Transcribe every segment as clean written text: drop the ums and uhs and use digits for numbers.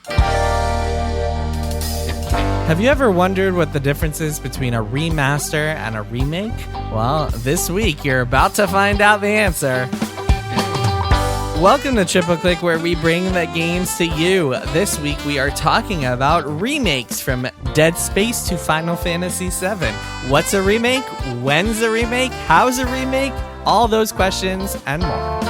Have you ever wondered what the difference is between a remaster and a remake? Well, this week you're about to find out the answer. Welcome to Triple Click, where we bring the games to you. This week we are talking about remakes from Dead Space to Final Fantasy VII. What's a remake? When's a remake? How's a remake? All those questions and more.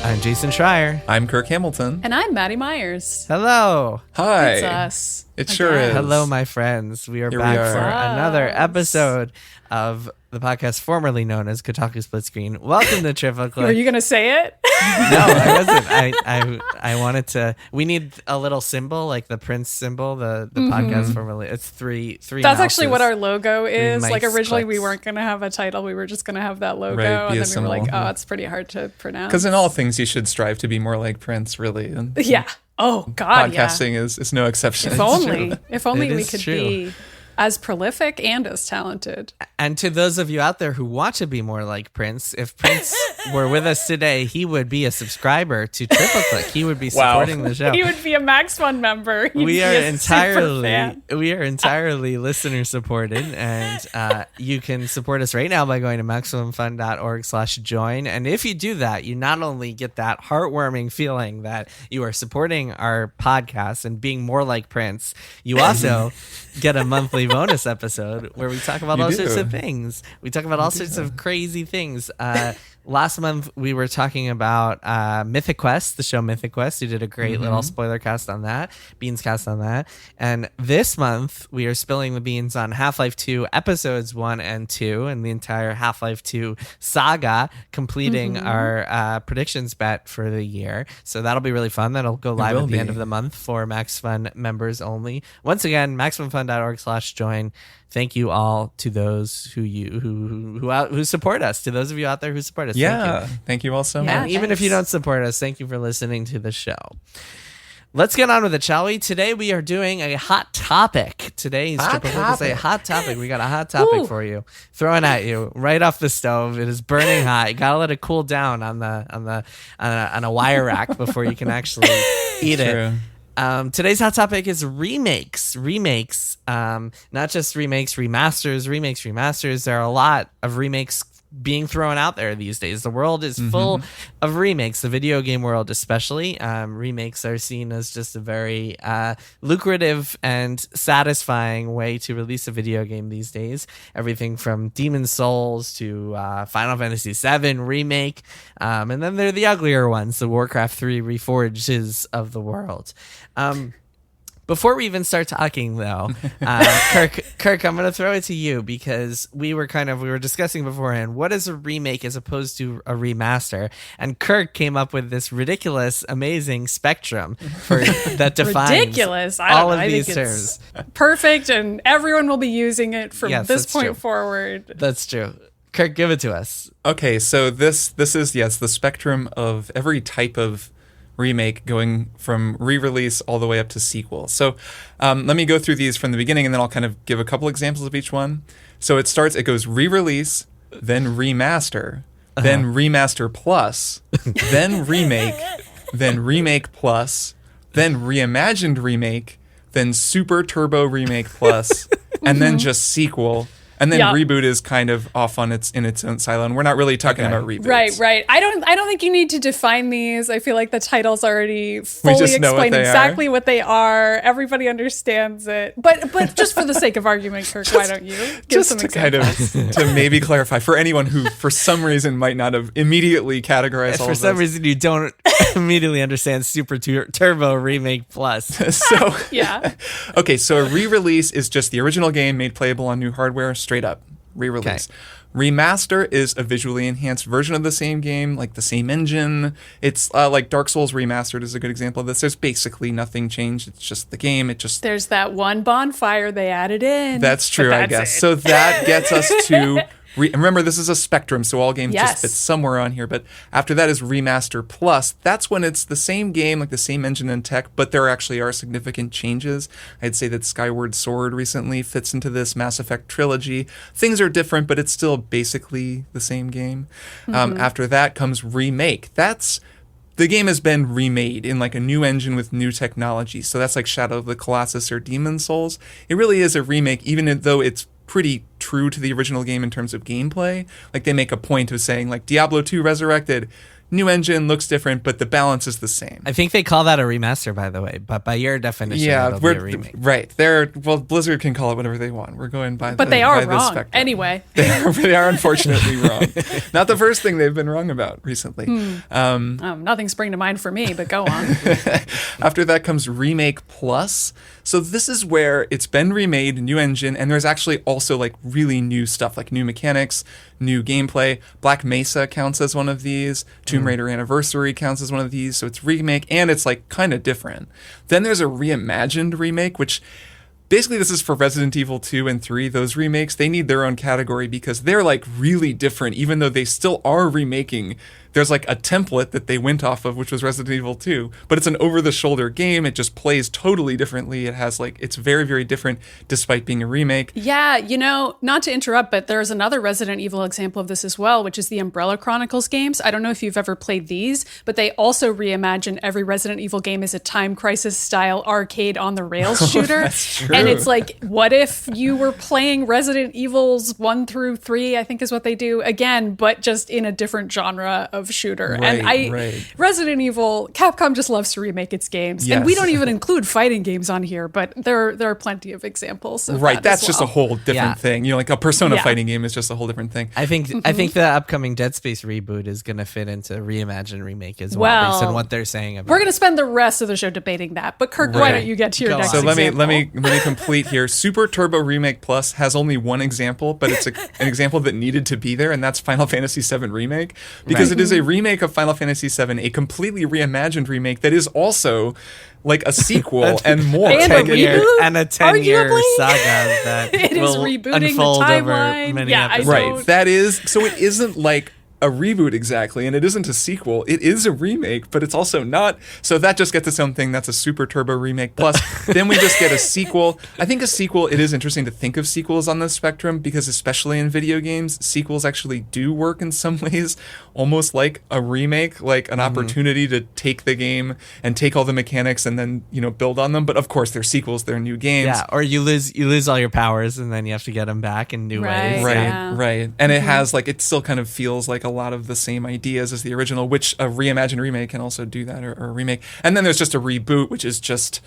I'm Jason Schreier. I'm Kirk Hamilton. And I'm Maddie Myers. Hello. Hi. It's us. It sure is. Hello, my friends. We are back for another episode of the podcast formerly known as Kotaku Split Screen. Welcome to Triple Click. Were you going to say it? No, I wasn't. I wanted to. We need a little symbol, like the Prince symbol, the podcast formerly. It's three That's mouses. actually what our logo is. Like originally we clicks. weren't going to have a title. We were just going to have that logo. Right, and then symbol. we were like, oh, it's pretty hard to pronounce. Because in all things, you should strive to be more like Prince, really. And yeah. Oh, God, podcasting is no exception. If only. If only It we is could true. be as prolific and as talented. And to those of you out there who want to be more like Prince, if Prince were with us today, he would be a subscriber to Triple Click. He would be supporting the show. He would be a Max Fun member. He'd We be are a super fan. entirely listener supported, and you can support us right now by going to maximumfun.org/join. And if you do that, you not only get that heartwarming feeling that you are supporting our podcast and being more like Prince, you also get a monthly bonus episode where we talk about all sorts of things. We talk about all sorts of crazy things. Last month, we were talking about Mythic Quest, the show Mythic Quest. You did a great little spoiler cast on that, beans cast on that. And this month, we are spilling the beans on Half-Life 2 episodes 1 and 2 and the entire Half-Life 2 saga, completing our predictions bet for the year. So that'll be really fun. That'll go live at the end of the month for Max Fun members only. Once again, maximumfun.org/join. Thank you all to those who support us. To those of you out there who support us, thank you all so Yeah, much. even if you don't support us, thank you for listening to the show. Let's get on with it, shall we? Today we are doing a hot topic. Today's Triple Click is a hot topic. We got a hot topic for you, throwing at you right off the stove. It is burning hot. You gotta let it cool down on a wire rack before you can actually eat it. Today's hot topic is remakes. Not just remakes, remasters. There are a lot of remakes being thrown out there these days. The world is full of remakes, the video game world especially. Remakes are seen as just a very lucrative and satisfying way to release a video game these days. Everything from Demon's Souls to Final Fantasy VII Remake. And then there are the uglier ones, the Warcraft 3 Reforges of the world. Before we even start talking, though, Kirk, I'm going to throw it to you because we were discussing beforehand, what is a remake as opposed to a remaster? And Kirk came up with this ridiculous, amazing spectrum that defines ridiculous. all of I these think terms. it's perfect, and everyone will be using it from this point forward. That's true. Kirk, give it to us. Okay, so this is, the spectrum of every type of remake, going from re-release all the way up to sequel. So let me go through these from the beginning, and then I'll kind of give a couple examples of each one. So it goes re-release, then remaster, then Remaster Plus, then remake, then Remake Plus, then reimagined remake, then Super Turbo Remake Plus, and then just sequel. And then reboot is kind of off in its own silo, and we're not really talking about reboots. Right. I don't think you need to define these. I feel like the titles already fully explain exactly what they are. Everybody understands it. But just for the sake of argument, Kirk, why don't you give some examples? To maybe clarify for anyone who, for some reason, might not have immediately categorized all of For some reason, you don't immediately understand Super Turbo Remake Plus. So yeah. Okay, so a re-release is just the original game made playable on new hardware, straight up re-release. Okay. Remaster is a visually enhanced version of the same game, like the same engine. It's like Dark Souls Remastered is a good example of this. There's basically nothing changed. It's just the game. There's that one bonfire they added in. That's true, I guess. So that gets us to remember, this is a spectrum, so all games just fit somewhere on here. But after that is Remaster Plus. That's when it's the same game, like the same engine and tech, but there actually are significant changes. I'd say that Skyward Sword recently fits into this Mass Effect trilogy. Things are different, but it's still basically the same game. After that comes Remake. That's the game has been remade in like a new engine with new technology. So that's like Shadow of the Colossus or Demon's Souls. It really is a remake, even though it's pretty true to the original game in terms of gameplay. Like they make a point of saying like Diablo 2 Resurrected, new engine, looks different, but the balance is the same. I think they call that a remaster, by the way. But by your definition, it'll be a remake. Right. Well, Blizzard can call it whatever they want. We're going by but the, they are by wrong spectrum. anyway. They are unfortunately wrong. Not the first thing they've been wrong about recently. Nothing spring to mind for me, but go on. After that comes Remake Plus. So this is where it's been remade, new engine, and there's actually also like really new stuff, like new mechanics, new gameplay. Black Mesa counts as one of these. Tomb Raider Anniversary counts as one of these. So it's remake, and it's like kind of different. Then there's a reimagined remake, which basically this is for Resident Evil 2 and 3. Those remakes, they need their own category because they're like really different, even though they still are remaking. There's like a template that they went off of, which was Resident Evil 2, but it's an over-the-shoulder game. It just plays totally differently. It has like, it's very, very different despite being a remake. Yeah, not to interrupt, but there's another Resident Evil example of this as well, which is the Umbrella Chronicles games. I don't know if you've ever played these, but they also reimagine every Resident Evil game as a Time Crisis-style arcade on the rails shooter. That's true. And it's like, what if you were playing Resident Evils 1 through 3, I think is what they do, again, but just in a different genre of shooter. Resident Evil, Capcom just loves to remake its games. Yes. And we don't even include fighting games on here, but there are plenty of examples of that That's as just well. a whole different thing. Like a Persona fighting game is just a whole different thing. I think the upcoming Dead Space reboot is going to fit into reimagine remake as well, based on what they're saying about we're going to spend the rest of the show debating that. But Kirk, why don't you get to your next So example? let me complete here. Super Turbo Remake Plus has only one example, but it's an example that needed to be there, and that's Final Fantasy VII Remake, because it is a remake of Final Fantasy VII, a completely reimagined remake that is also like a sequel and more. And a reboot? And a 10-year Arguably? saga that It is will rebooting unfold the over timeline. many Yeah, I episodes. don't- Right. That is, so it isn't like a reboot exactly, and it isn't a sequel. It is a remake, but it's also not. So that just gets its own thing. That's a Super Turbo Remake Plus. Then we just get a sequel. I think a sequel, it is interesting to think of sequels on the spectrum, because especially in video games, sequels actually do work in some ways almost like a remake, like an opportunity to take the game and take all the mechanics and then, build on them. But of course, they're sequels, they're new games. Yeah, or you lose all your powers and then you have to get them back in new ways. Right. And it has it still kind of feels like a lot of the same ideas as the original, which a reimagined remake can also do that, or a remake. And then there's just a reboot, which is just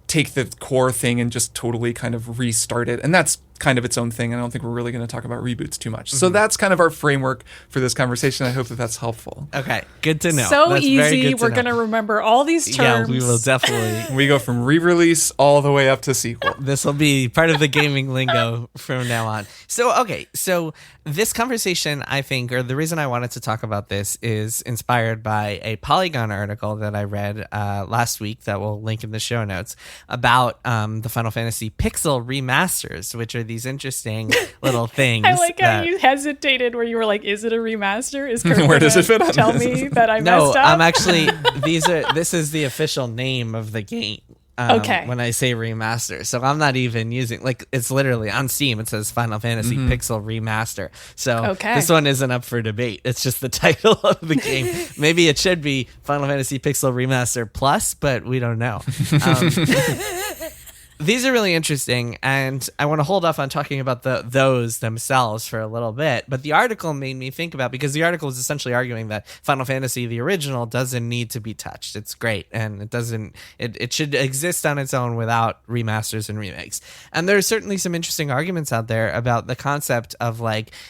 take the core thing and just totally kind of restart it. And that's kind of its own thing. I don't think we're really going to talk about reboots too much. So that's kind of our framework for this conversation. I hope that that's helpful. Okay, good to know. So That's easy. We're going to remember all these terms. Yeah, we will definitely. We go from re-release all the way up to sequel. This will be part of the gaming lingo from now on. So this conversation, I think, or the reason I wanted to talk about this, is inspired by a Polygon article that I read last week that we'll link in the show notes about the Final Fantasy Pixel remasters, which are these interesting little things. I like how you hesitated where you were like, is it a remaster? Is Kirk Where does it fit on tell this? me that I No, messed up? I'm actually, this is the official name of the game. Okay. When I say remaster, so I'm not even using, it's literally on Steam. It says Final Fantasy Pixel Remaster. So this one isn't up for debate. It's just the title of the game. Maybe it should be Final Fantasy Pixel Remaster Plus, but we don't know. These are really interesting, and I want to hold off on talking about those themselves for a little bit. But the article made me think about, because the article is essentially arguing that Final Fantasy, the original, doesn't need to be touched. It's great, and it should exist on its own without remasters and remakes. And there are certainly some interesting arguments out there about the concept of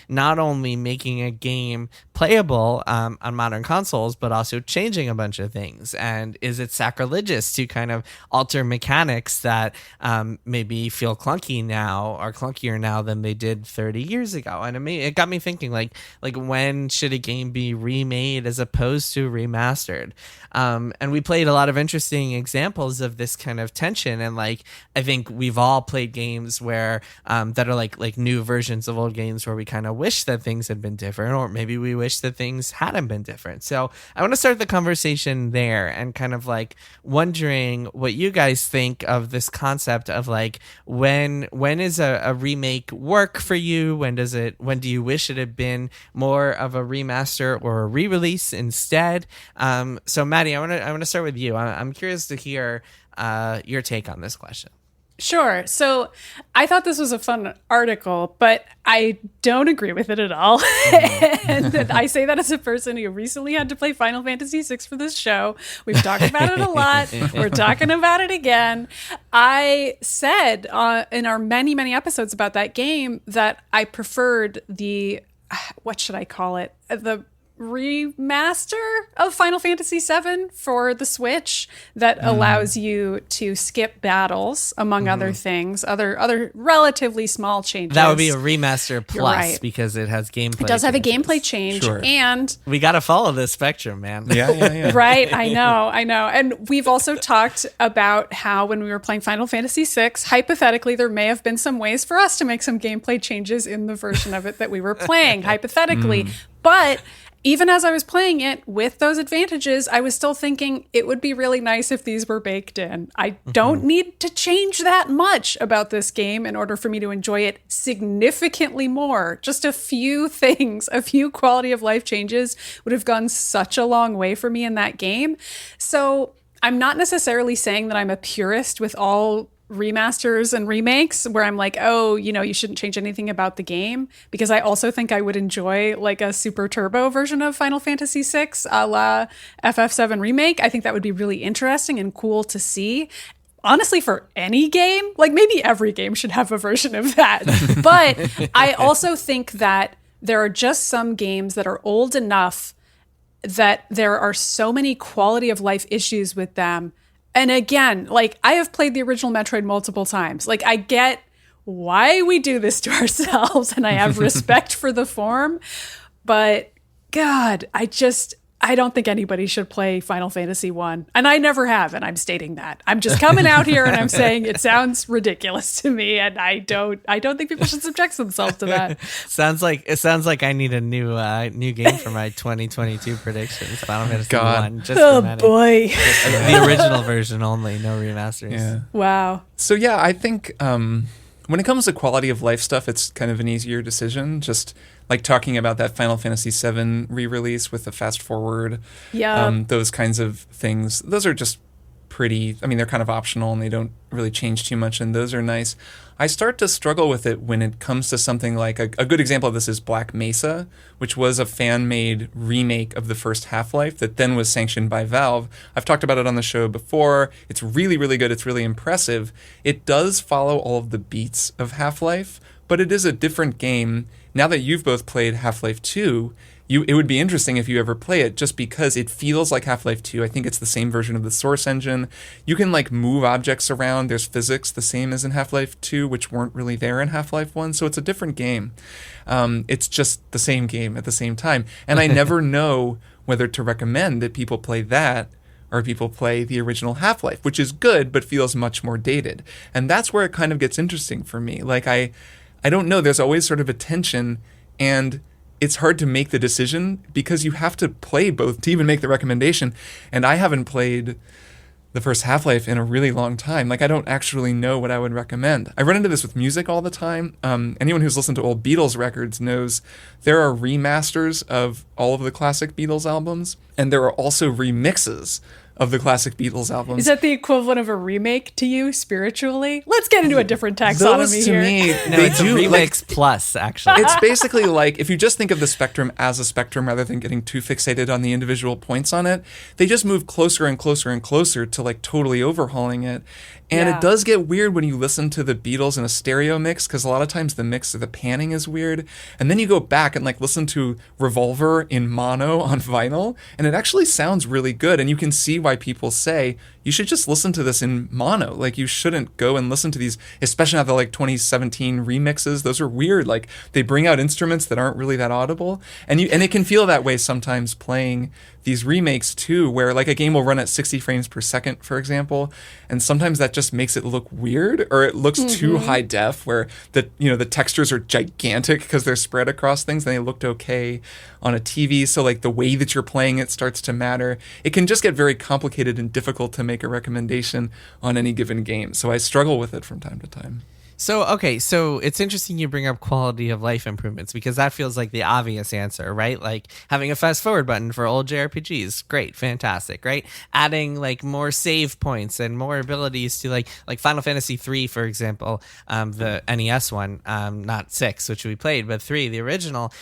not only making a game playable on modern consoles, but also changing a bunch of things. And is it sacrilegious to kind of alter mechanics that maybe feel clunky now, or clunkier now than they did 30 years ago? And it got me thinking, when should a game be remade as opposed to remastered? And we played a lot of interesting examples of this kind of tension. And I think we've all played games where that are like new versions of old games where we kind of wish that things had been different, or maybe we wish that things hadn't been different. So I want to start the conversation there and kind of wondering what you guys think of this concept concept of like when is a remake work for you? When do you wish it had been more of a remaster or a re-release instead? So Maddie, I want to start with you. I'm curious to hear your take on this question. Sure. So I thought this was a fun article, but I don't agree with it at all. And I say that as a person who recently had to play Final Fantasy VI for this show. We've talked about it a lot. We're talking about it again. I said in our many, many episodes about that game that I preferred the, what should I call it? The remaster of Final Fantasy VII for the Switch that allows you to skip battles, among other things, other relatively small changes. That would be a Remaster Plus, right, because it has gameplay. It does have a changes. gameplay change, Sure. and We got to follow this spectrum, man. Yeah. right, I know. And we've also talked about how when we were playing Final Fantasy VI, hypothetically, there may have been some ways for us to make some gameplay changes in the version of it that we were playing, hypothetically. But even as I was playing it with those advantages, I was still thinking it would be really nice if these were baked in. I don't need to change that much about this game in order for me to enjoy it significantly more. Just a few things, a few quality of life changes would have gone such a long way for me in that game. So I'm not necessarily saying that I'm a purist with all remasters and remakes where I'm like, oh, you shouldn't change anything about the game, because I also think I would enjoy like a Super Turbo version of Final Fantasy VI a la FF7 Remake. I think that would be really interesting and cool to see. Honestly, for any game, like maybe every game should have a version of that. But I also think that there are just some games that are old enough that there are so many quality of life issues with them. And again, like I have played the original Metroid multiple times. Like I get why we do this to ourselves and I have respect for the form. But God, I don't think anybody should play Final Fantasy 1. And I never have, and I'm stating that. I'm just coming out here and I'm saying it sounds ridiculous to me, and I don't think people should subject themselves to that. It sounds like I need a new game for my 2022 predictions. Final Fantasy 1. Just oh boy. The original version only, no remasters. Yeah. Wow. So yeah, I think when it comes to quality of life stuff, it's kind of an easier decision. Just like talking about that Final Fantasy VII re-release with the fast forward, those kinds of things. Those are just pretty. I mean, they're kind of optional and they don't really change too much, and those are nice. I start to struggle with it when it comes to something like a good example of this is Black Mesa, which was a fan-made remake of the first Half-Life that then was sanctioned by Valve. I've talked about it on the show before. It's really, really good. It's really impressive. It does follow all of the beats of Half-Life, but it is a different game. Now that you've both played Half-Life 2, it would be interesting if you ever play it, just because it feels like Half-Life 2. I think it's the same version of the source engine. You can like move objects around. There's physics the same as in Half-Life 2, which weren't really there in Half-Life 1. So it's a different game. It's just the same game at the same time. And I never know whether to recommend that people play that or people play the original Half-Life, which is good, but feels much more dated. And that's where it kind of gets interesting for me. Like I don't know. There's always sort of a tension, and it's hard to make the decision because you have to play both to even make the recommendation. And I haven't played the first Half-Life in a really long time. Like, I don't actually know what I would recommend. I run into this with music all the time. Anyone who's listened to old Beatles records knows there are remasters of all of the classic Beatles albums, and there are also remixes of the classic Beatles albums. Is that the equivalent of a remake to you spiritually? Let's get into a different taxonomy Those to here. me, No, they it's do a Remakes Plus, actually. It's basically like, if you just think of the spectrum as a spectrum rather than getting too fixated on the individual points on it, they just move closer and closer and closer to like totally overhauling it. And it does get weird when you listen to the Beatles in a stereo mix, because a lot of times the mix or the panning is weird. And then you go back and like listen to Revolver in mono on vinyl, and it actually sounds really good. And you can see why people say you should just listen to this in mono. Like, you shouldn't go and listen to these, especially now the like 2017 remixes. Those are weird. Like, they bring out instruments that aren't really that audible, and it can feel that way sometimes playing these remakes too, where like a game will run at 60 frames per second, for example, and sometimes that just makes it look weird, or it looks too high def, where the textures are gigantic because they're spread across things, and they looked okay on a TV. So like the way that you're playing it starts to matter. It can just get very complicated and difficult to make a recommendation on any given game. So I struggle with it from time to time. So, okay, so it's interesting you bring up quality of life improvements, because that feels like the obvious answer, right? Like having a fast forward button for old JRPGs, great, fantastic, right? Adding like more save points and more abilities to like Final Fantasy III, for example, the NES one, not 6, which we played, but 3, the original,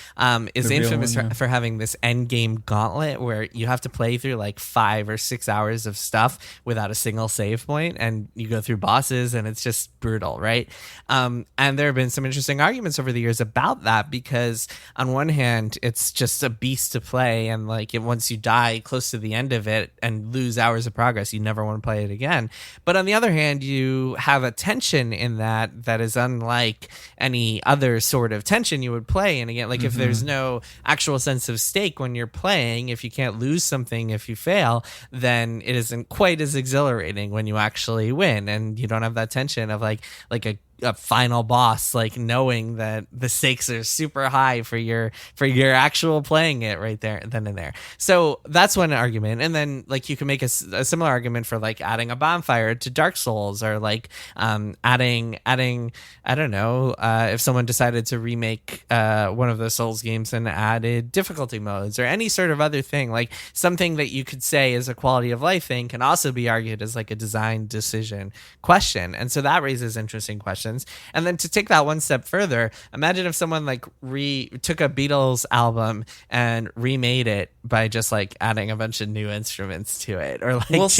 is infamous for having this end game gauntlet where you have to play through like 5 or 6 hours of stuff without a single save point, and you go through bosses, and it's just brutal, right? And there have been some interesting arguments over the years about that, because on one hand, it's just a beast to play, and like once you die close to the end of it and lose hours of progress, you never want to play it again. But on the other hand, you have a tension in that is unlike any other sort of tension you would play. And again, like if there's no actual sense of stake when you're playing, if you can't lose something if you fail, then it isn't quite as exhilarating when you actually win, and you don't have that tension of like a final boss, like knowing that the stakes are super high for your actual playing it right there then and there. So that's one argument. And then like you can make a similar argument for like adding a bonfire to Dark Souls, or like adding I don't know, if someone decided to remake one of the Souls games and added difficulty modes or any sort of other thing, like something that you could say is a quality of life thing can also be argued as like a design decision question. And so that raises interesting questions. And then to take that one step further, imagine if someone like took a Beatles album and remade it by just like adding a bunch of new instruments to it, or like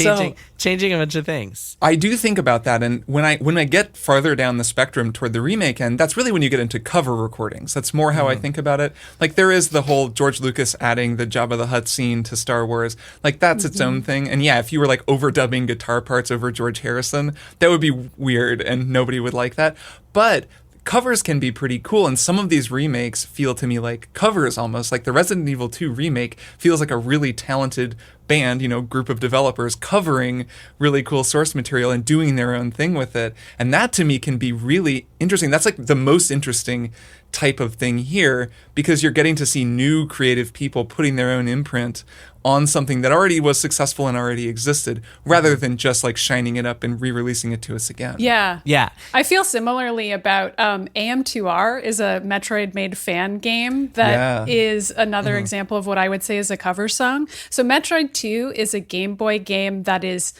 changing a bunch of things. I do think about that, and when I get farther down the spectrum toward the remake end, that's really when you get into cover recordings. That's more how I think about it. Like there is the whole George Lucas adding the Jabba the Hutt scene to Star Wars. Like that's its own thing. And yeah, if you were like overdubbing guitar parts over George Harrison, that would be weird and nobody would like that. But covers can be pretty cool, and some of these remakes feel to me like covers almost. Like the Resident Evil 2 remake feels like a really talented band, group of developers covering really cool source material and doing their own thing with it. And that to me can be really interesting. That's like the most interesting type of thing here, because you're getting to see new creative people putting their own imprint on something that already was successful and already existed, rather than just like shining it up and re-releasing it to us again. Yeah. I feel similarly about AM2R is a Metroid-made fan game that is another example of what I would say is a cover song. So Metroid 2 is a Game Boy game that is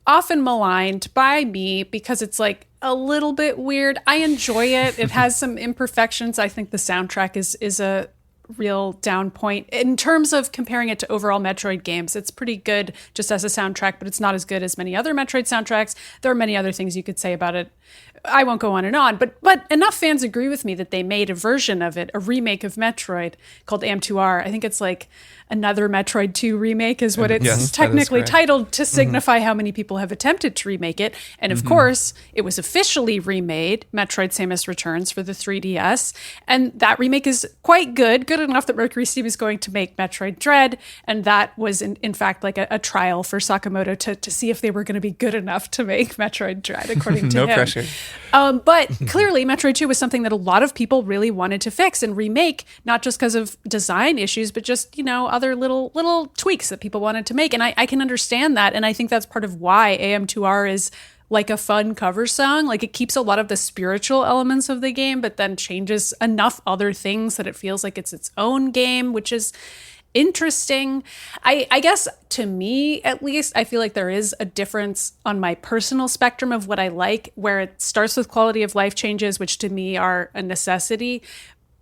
often maligned by me because it's like a little bit weird. I enjoy it. It has some imperfections. I think the soundtrack is a real down point. In terms of comparing it to overall Metroid games, it's pretty good just as a soundtrack, but it's not as good as many other Metroid soundtracks. There are many other things you could say about it. I won't go on and on, but enough fans agree with me that they made a version of it, a remake of Metroid called AM2R. I think it's like another Metroid 2 remake is what it's technically titled, to signify how many people have attempted to remake it. And of course, it was officially remade, Metroid Samus Returns, for the 3DS. And that remake is quite good enough that Mercury Steam is going to make Metroid Dread. And that was in fact like a trial for Sakamoto to see if they were going to be good enough to make Metroid Dread, according to him. No pressure. But clearly Metroid 2 was something that a lot of people really wanted to fix and remake, not just because of design issues, but just, other little tweaks that people wanted to make. And I can understand that. And I think that's part of why AM2R is like a fun cover song. Like it keeps a lot of the spiritual elements of the game, but then changes enough other things that it feels like it's its own game, which is interesting. I guess to me, at least, I feel like there is a difference on my personal spectrum of what I like, where it starts with quality of life changes, which to me are a necessity.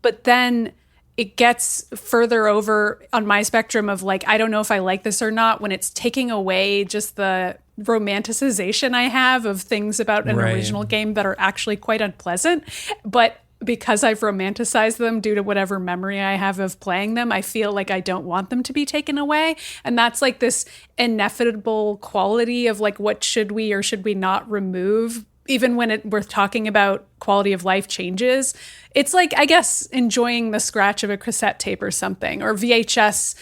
But then it gets further over on my spectrum of like, I don't know if I like this or not, when it's taking away just the romanticization I have of things about an original game that are actually quite unpleasant. But because I've romanticized them due to whatever memory I have of playing them, I feel like I don't want them to be taken away. And that's like this inevitable quality of like, what should we or should we not remove? Even when we're talking about quality of life changes, it's like, I guess, enjoying the scratch of a cassette tape or something, or VHS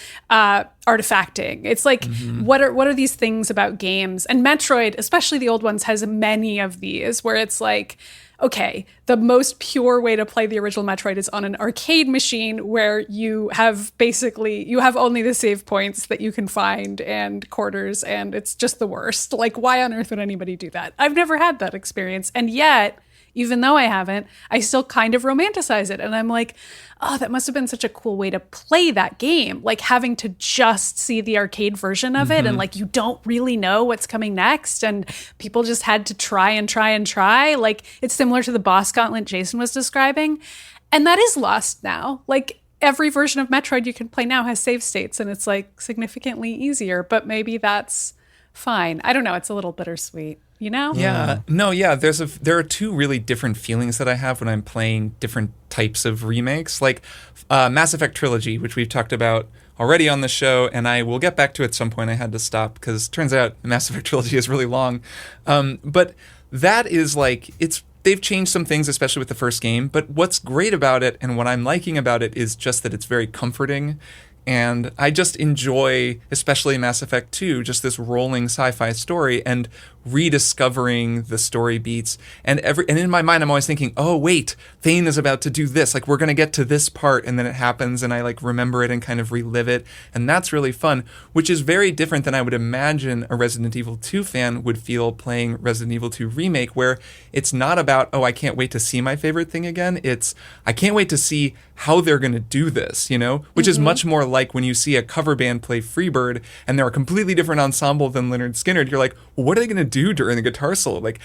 artifacting. It's like, what are these things about games? And Metroid, especially the old ones, has many of these where it's like, okay, the most pure way to play the original Metroid is on an arcade machine where you have only the save points that you can find and quarters, and it's just the worst. Like, why on earth would anybody do that? I've never had that experience. And yet, even though I haven't, I still kind of romanticize it. And I'm like, oh, that must have been such a cool way to play that game. Like having to just see the arcade version of it and like you don't really know what's coming next. And people just had to try and try and try. Like it's similar to the boss gauntlet Jason was describing. And that is lost now. Like every version of Metroid you can play now has save states and it's like significantly easier. But maybe that's fine. I don't know. It's a little bittersweet. You know? Yeah. No, yeah. There are two really different feelings that I have when I'm playing different types of remakes. Like Mass Effect Trilogy, which we've talked about already on the show, and I will get back to it at some point. I had to stop because it turns out Mass Effect Trilogy is really long. But that is like, they've changed some things, especially with the first game. But what's great about it and what I'm liking about it is just that it's very comforting. And I just enjoy, especially Mass Effect 2, just this rolling sci-fi story and rediscovering the story beats. And in my mind, I'm always thinking, oh, wait, Thane is about to do this. Like, we're going to get to this part, and then it happens, and I, like, remember it and kind of relive it. And that's really fun, which is very different than I would imagine a Resident Evil 2 fan would feel playing Resident Evil 2 Remake, where it's not about, oh, I can't wait to see my favorite thing again. It's, I can't wait to see how they're going to do this, you know? Which is much more like when you see a cover band play Freebird, and they're a completely different ensemble than Lynyrd Skynyrd. You're like, well, what are they going to do during the guitar solo? Like,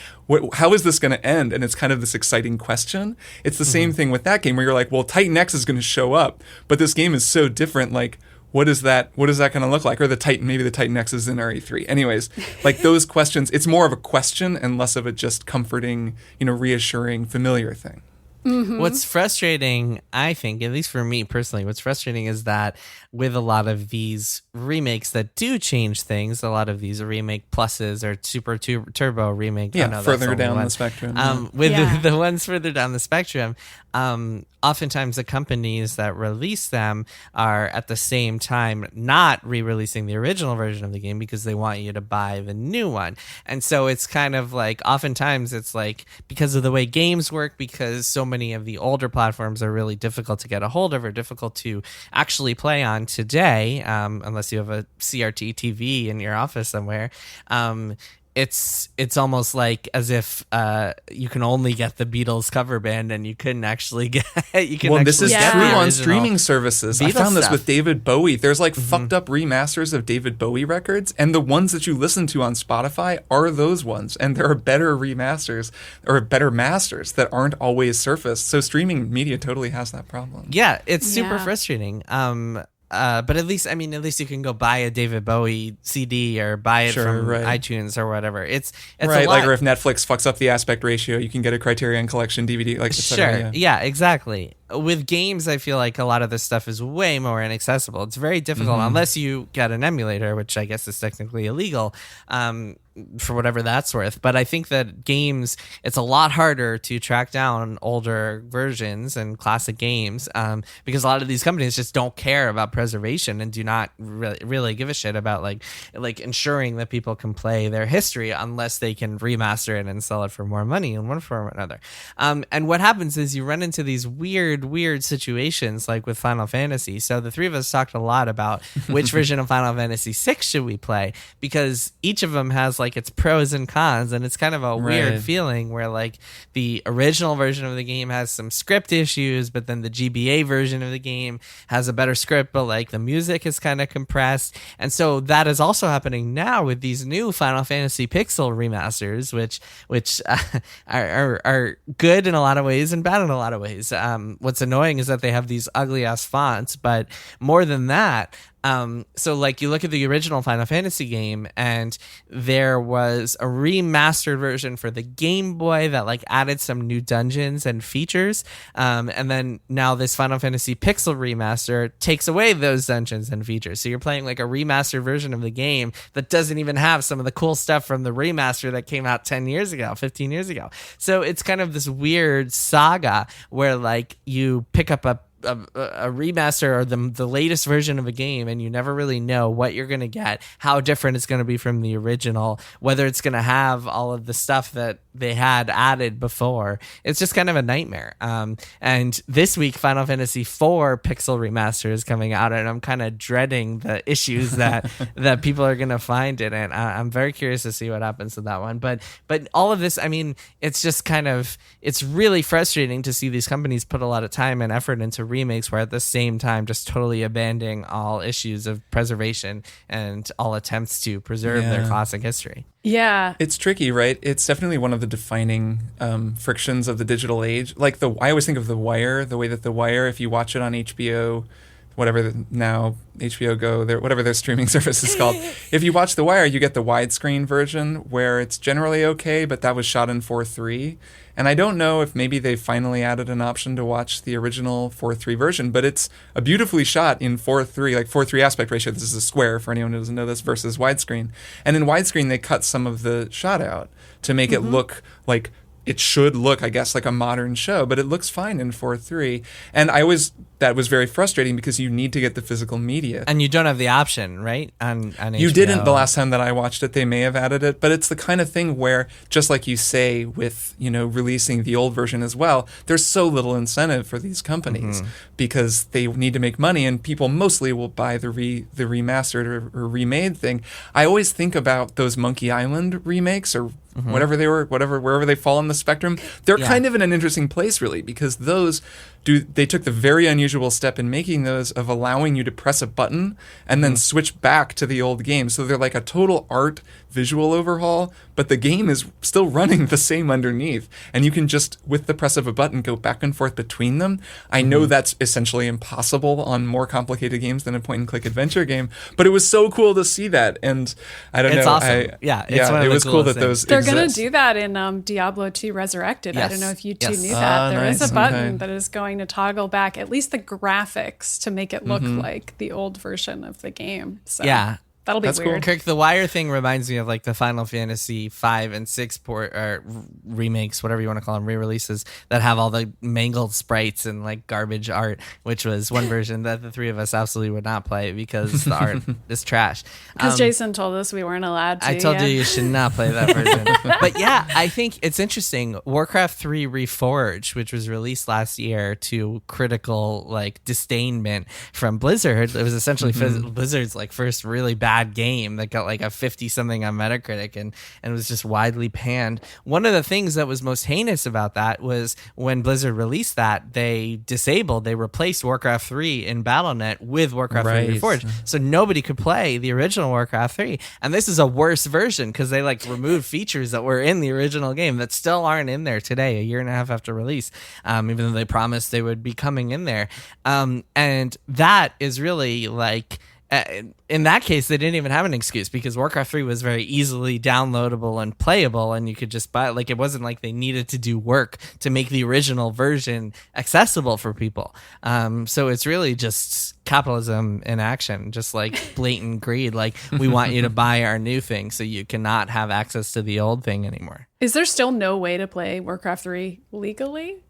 how is this going to end? And it's kind of this exciting question. It's the same thing with that game where you're like, well, Titan X is going to show up, but this game is so different. Like, what is that going to look like? Or maybe the Titan X is in RE3. Anyways, like those questions, it's more of a question and less of a just comforting, reassuring, familiar thing. What's frustrating, I think, at least for me personally, what's frustrating is that with a lot of these remakes that do change things, a lot of these remake pluses or Super Turbo Remake. Further down the spectrum. The ones further down the spectrum, oftentimes the companies that release them are at the same time not re-releasing the original version of the game because they want you to buy the new one. And so it's kind of like, oftentimes it's like, because of the way games work, because so many of the older platforms are really difficult to get a hold of or difficult to actually play on today, unless you have a CRT TV in your office somewhere. It's almost like as if you can only get the Beatles cover band and you couldn't actually get this is true on streaming services. I found this with David Bowie. There's like fucked up remasters of David Bowie records, and the ones that you listen to on Spotify are those ones, and there are better remasters or better masters that aren't always surfaced. So streaming media totally has that problem. Yeah, it's super frustrating. But at least you can go buy a David Bowie CD or buy it from iTunes or whatever. It's right, a lot. Like, or if Netflix fucks up the aspect ratio, you can get a Criterion Collection DVD. Like, yeah, exactly. With games, I feel like a lot of this stuff is way more inaccessible. It's very difficult unless you get an emulator, which I guess is technically illegal. For whatever that's worth. But I think that games, it's a lot harder to track down older versions and classic games because a lot of these companies just don't care about preservation and do not really give a shit about like ensuring that people can play their history unless they can remaster it and sell it for more money in one form or another. And what happens is you run into these weird situations like with Final Fantasy. So the three of us talked a lot about which version of Final Fantasy VI should we play, because each of them has like its pros and cons, and it's kind of a weird feeling where like the original version of the game has some script issues, but then the GBA version of the game has a better script, but like the music is kind of compressed. And so that is also happening now with these new Final Fantasy Pixel remasters, which are good in a lot of ways and bad in a lot of ways. What's annoying is that they have these ugly ass fonts, but more than that, so like you look at the original Final Fantasy game and there was a remastered version for the Game Boy that like added some new dungeons and features. And then now this Final Fantasy Pixel remaster takes away those dungeons and features. So you're playing like a remastered version of the game that doesn't even have some of the cool stuff from the remaster that came out 10 years ago, 15 years ago. So it's kind of this weird saga where like you pick up a a remaster or the latest version of a game, and you never really know what you're going to get, how different it's going to be from the original, whether it's going to have all of the stuff that they had added before. It's just kind of a nightmare. And this week, Final Fantasy IV Pixel Remaster is coming out, and I'm kind of dreading the issues that people are going to find in it. I'm very curious to see what happens with that one. But all of this, I mean, it's just it's really frustrating to see these companies put a lot of time and effort into remakes where at the same time just totally abandoning all issues of preservation and all attempts to preserve their classic history. Yeah. It's tricky, right? It's definitely one of the defining frictions of the digital age. Like I always think of The Wire, the way that The Wire, if you watch it on HBO, whatever now HBO Go, whatever their streaming service is called. If you watch The Wire, you get the widescreen version where it's generally okay, but that was shot in 4:3. And I don't know if maybe they finally added an option to watch the original 4:3 version, but it's a beautifully shot in 4:3, like 4:3 aspect ratio. This is a square for anyone who doesn't know this, versus widescreen. And in widescreen, they cut some of the shot out to make it look like it should look, I guess, like a modern show, but it looks fine in 4:3. And that was very frustrating because you need to get the physical media. And you don't have the option, right? On you HBO. didn't the last time that I watched it. They may have added it, but it's the kind of thing where, just like you say with, releasing the old version as well, there's so little incentive for these companies because they need to make money, and people mostly will buy the remastered or remade thing. I always think about those Monkey Island remakes or wherever they fall on the spectrum. They're kind of in an interesting place, really, because they took the very unusual step in making those of allowing you to press a button and then switch back to the old game. So they're like a total art visual overhaul, but the game is still running the same underneath. And you can just, with the press of a button, go back and forth between them. I know that's essentially impossible on more complicated games than a point-and-click adventure game, but it was so cool to see that. And I don't know. It's awesome. It was cool that those They're going to do that in Diablo 2 Resurrected. Yes. I don't know if you two knew that. There is nice. a button that is going to toggle back at least the graphics to make it look like the old version of the game. So that'll be weird. Cool. Kirk, the Wire thing reminds me of like the Final Fantasy 5 and 6 remakes, whatever you want to call them, re-releases that have all the mangled sprites and like garbage art, which was one version that the three of us absolutely would not play because the art is trash. Because Jason told us we weren't allowed to. I told you should not play that version. But yeah, I think it's interesting. Warcraft 3 Reforged, which was released last year to critical like disdainment from Blizzard. It was essentially Blizzard's like first really bad game that got like a 50 something on Metacritic and was just widely panned. One of the things that was most heinous about that was when Blizzard released that, they replaced Warcraft 3 in Battle.net with Warcraft 3 Reforged. So nobody could play the original Warcraft 3. And this is a worse version because they like removed features that were in the original game that still aren't in there today, a year and a half after release, even though they promised they would be coming in there. And that is really like, in that case, they didn't even have an excuse because Warcraft 3 was very easily downloadable and playable, and you could just buy it. Like, it wasn't like they needed to do work to make the original version accessible for people. So it's really just capitalism in action, just like blatant greed. Like, we want you to buy our new thing so you cannot have access to the old thing anymore. Is there still no way to play Warcraft 3 legally?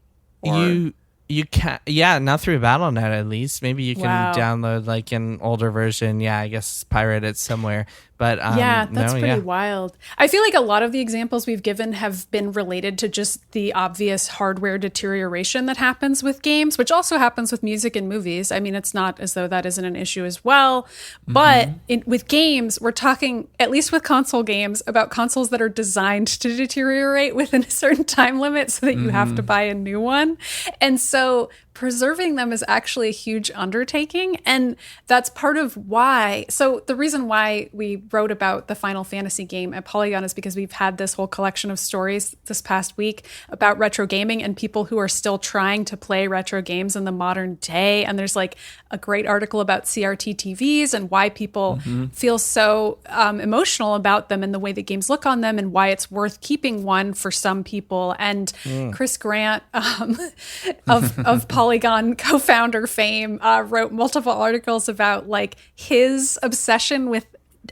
You can, not through Battle.net at least. Maybe you can download like an older version. Yeah, I guess pirate it somewhere. But that's pretty wild. I feel like a lot of the examples we've given have been related to just the obvious hardware deterioration that happens with games, which also happens with music and movies. I mean, it's not as though that isn't an issue as well. But with games, we're talking, at least with console games, about consoles that are designed to deteriorate within a certain time limit so that you have to buy a new one. And so preserving them is actually a huge undertaking. And that's part of why. So the reason why we wrote about the Final Fantasy game at Polygon is because we've had this whole collection of stories this past week about retro gaming and people who are still trying to play retro games in the modern day. And there's like a great article about CRT TVs and why people feel so emotional about them and the way that games look on them and why it's worth keeping one for some people. And Chris Grant of Polygon co-founder fame wrote multiple articles about like his obsession with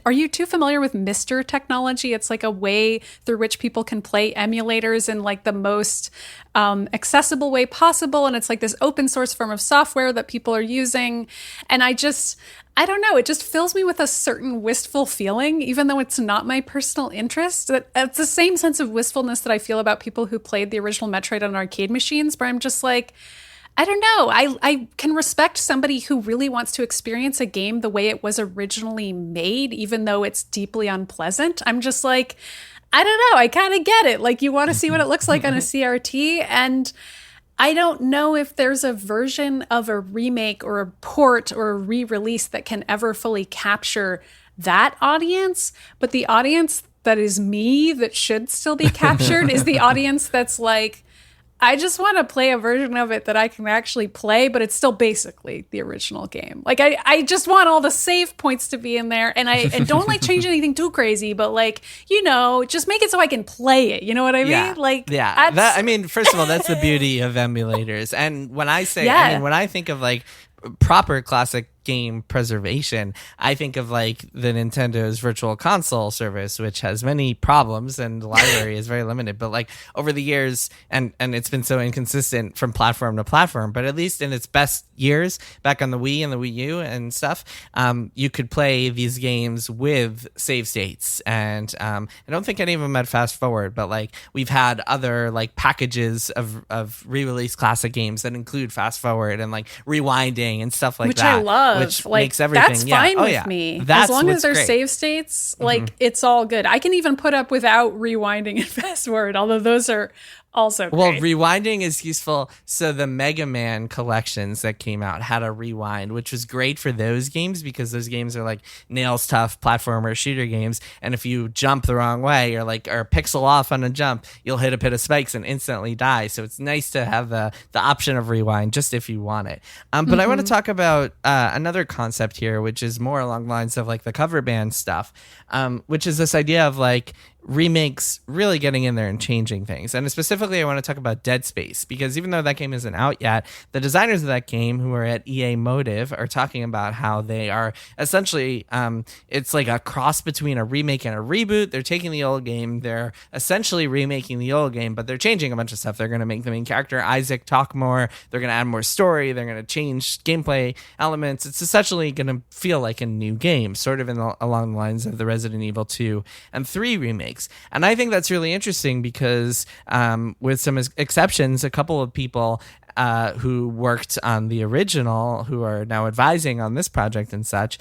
are you too familiar with Mr. technology? It's like a way through which people can play emulators in like the most accessible way possible. And it's like this open source form of software that people are using. And I don't know, it just fills me with a certain wistful feeling, even though it's not my personal interest. It's the same sense of wistfulness that I feel about people who played the original Metroid on arcade machines, where I'm just like, I don't know. I can respect somebody who really wants to experience a game the way it was originally made, even though it's deeply unpleasant. I'm just like, I don't know. I kind of get it. Like, you want to see what it looks like on a CRT, and I don't know if there's a version of a remake or a port or a re-release that can ever fully capture that audience. But the audience that is me, that should still be captured, is the audience that's like, I just want to play a version of it that I can actually play, but it's still basically the original game. Like, I just want all the save points to be in there, and I don't like change anything too crazy, but like, you know, just make it so I can play it. You know what I mean? Like, I mean, first of all, that's the beauty of emulators. And when I say, I mean, when I think of like proper classic game preservation, I think of like the Nintendo's Virtual Console service, which has many problems and the library is very limited. But like over the years, and it's been so inconsistent from platform to platform, but at least in its best years, back on the Wii and the Wii U and stuff, you could play these games with save states. And I don't think any of them had fast forward, but like we've had other like packages of re-release classic games that include fast forward and like rewinding and stuff like which that. I love. Which like, makes everything. That's fine with me. As long as there's save states, like it's all good. I can even put up without rewinding and fast forward, although those are also great. Well, rewinding is useful. So the Mega Man collections that came out had a rewind, which was great for those games because those games are like nails tough platformer shooter games. And if you jump the wrong way or pixel off on a jump, you'll hit a pit of spikes and instantly die. So it's nice to have the option of rewind just if you want it. But I want to talk about another concept here, which is more along the lines of like the cover band stuff, which is this idea of like remakes really getting in there and changing things. And specifically, I want to talk about Dead Space, because even though that game isn't out yet, the designers of that game, who are at EA Motive, are talking about how they are essentially, it's like a cross between a remake and a reboot. They're taking the old game, they're essentially remaking the old game, but they're changing a bunch of stuff. They're going to make the main character, Isaac, talk more. They're going to add more story. They're going to change gameplay elements. It's essentially going to feel like a new game, sort of along the lines of the Resident Evil 2 and 3 remakes. And I think that's really interesting because with some exceptions, a couple of people who worked on the original, who are now advising on this project and such,